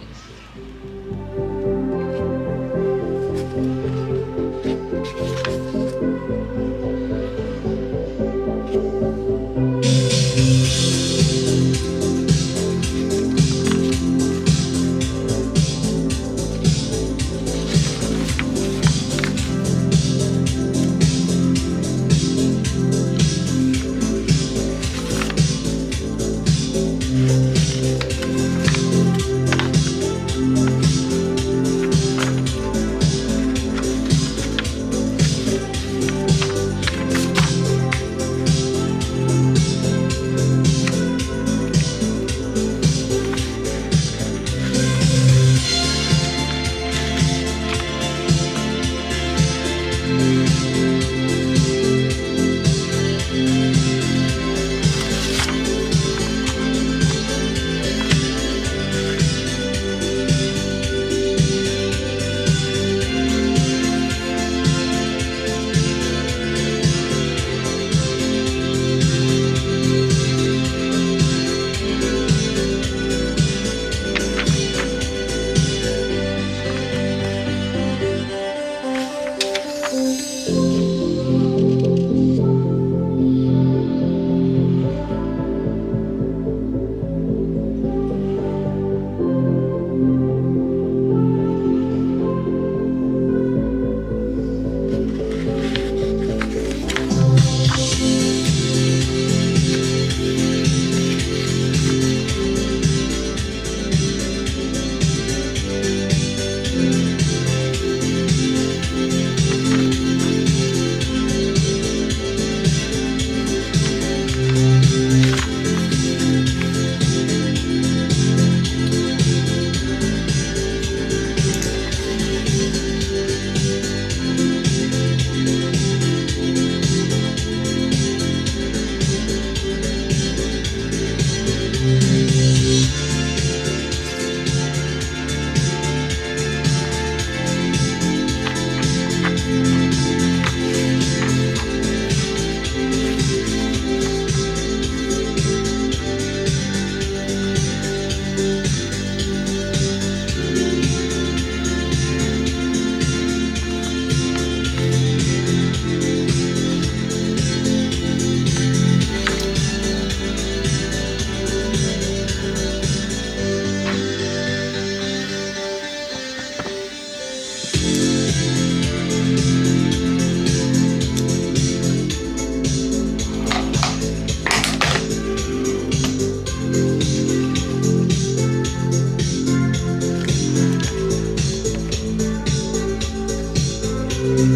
Love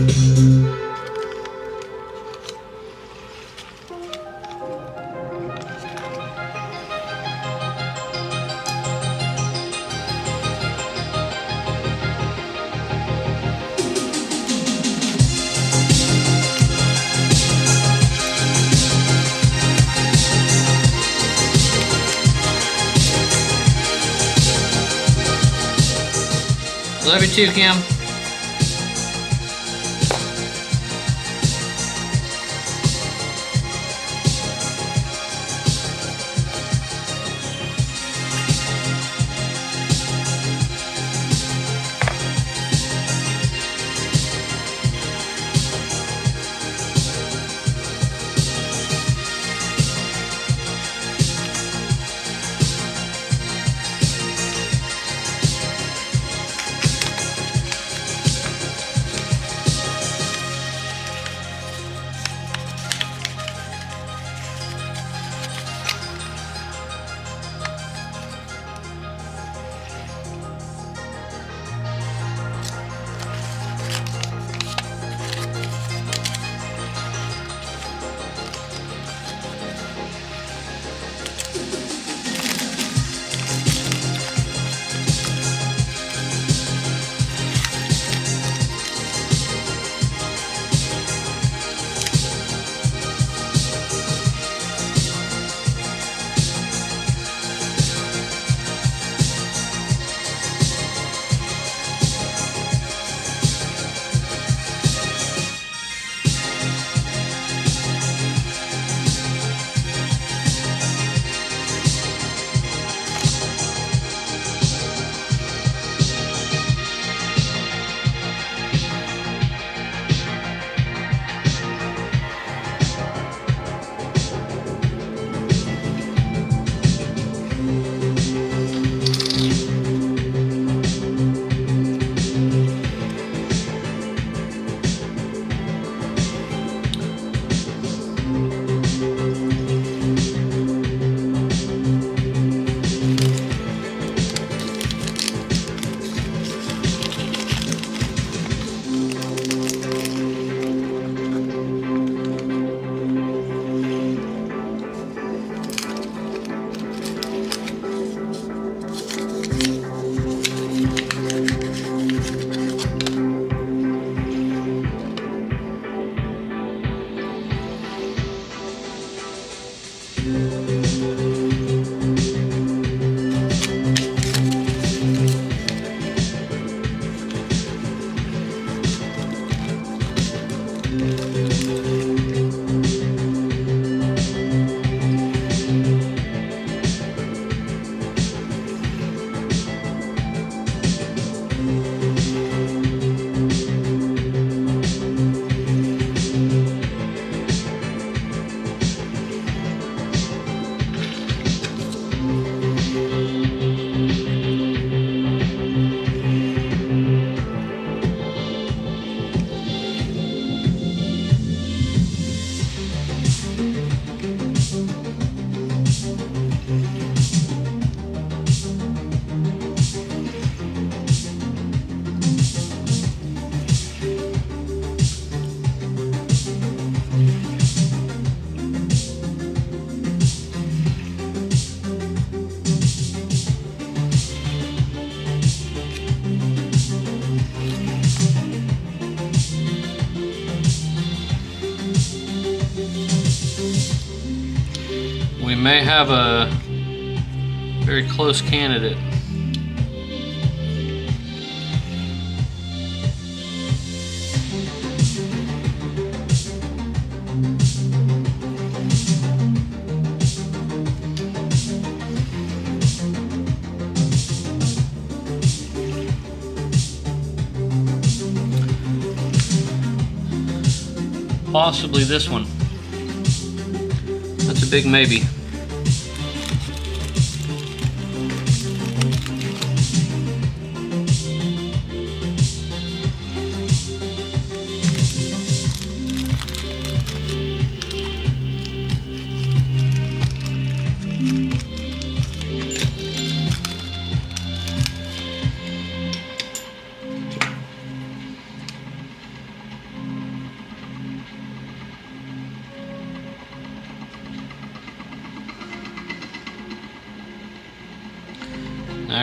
you too, Kim. We may have a very close candidate. Possibly this one. That's a big maybe.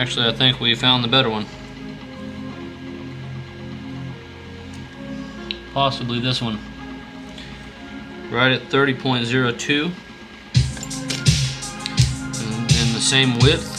Actually, I think we found the better one. Possibly this one. Right at 30.02. And the same width.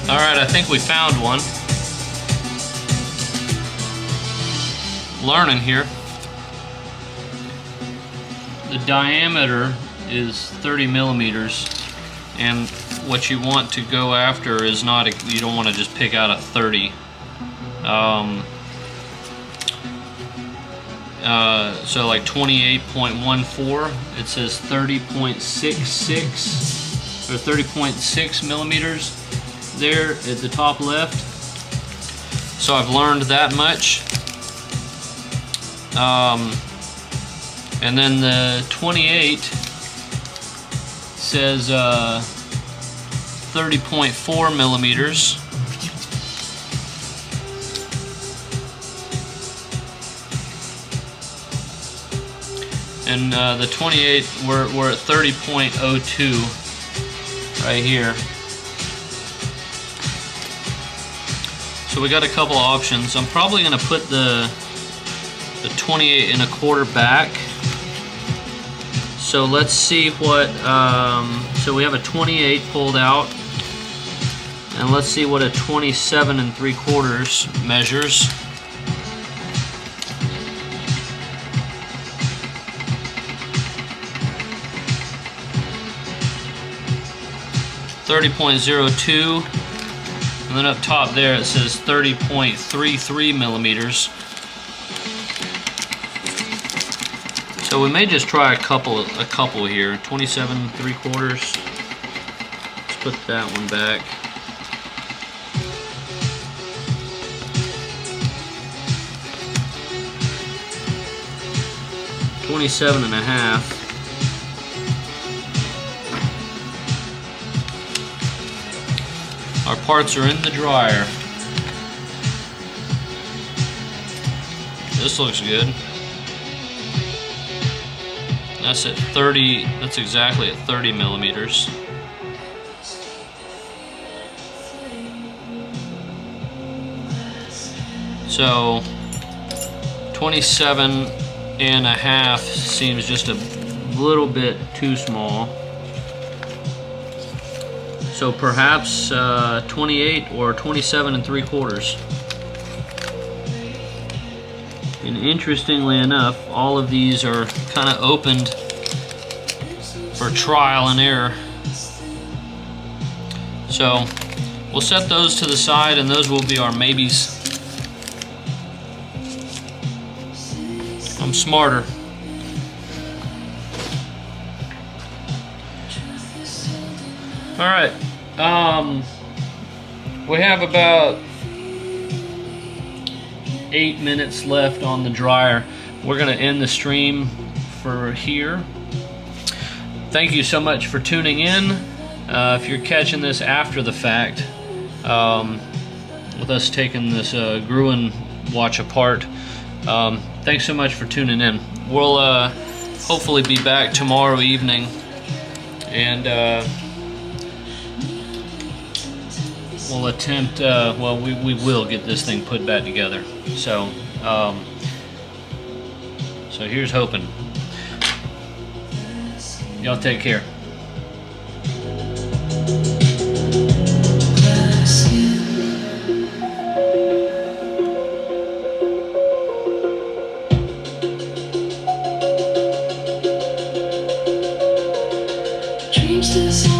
Alright, I think we found one. Learning here. The diameter is 30 millimeters, and what you want to go after is not, you don't want to just pick out a 30. So like 28.14, it says 30.66 or 30.6 millimeters. there at the top left. So I've learned that much. And then the 28 says 30.4 millimeters. And the 28, we're at 30.02 right here. So we got a couple options. I'm probably going to put the 28 1/4 back. So let's see what, so we have a 28 pulled out, and let's see what a 27 3/4 measures. .02, and then up top there it says 30.33 millimeters. So we may just try a couple here. 27 3/4. Let's put that one back. .27.5. Our parts are in the dryer. This looks good. That's at 30, that's exactly at 30 millimeters. So 27.5 seems just a little bit too small. So perhaps 28 or 27 3/4. And interestingly enough, all of these are kind of opened for trial and error. So we'll set those to the side, and those will be our maybes. I'm smarter. All right, we have about 8 minutes left on the dryer. We're gonna end the stream for here. Thank you so much for tuning in. If you're catching this after the fact, with us taking this Gruen watch apart, thanks so much for tuning in. We'll hopefully be back tomorrow evening, and we'll attempt, well, we will get this thing put back together. So, so here's hoping. Y'all take care. Dreams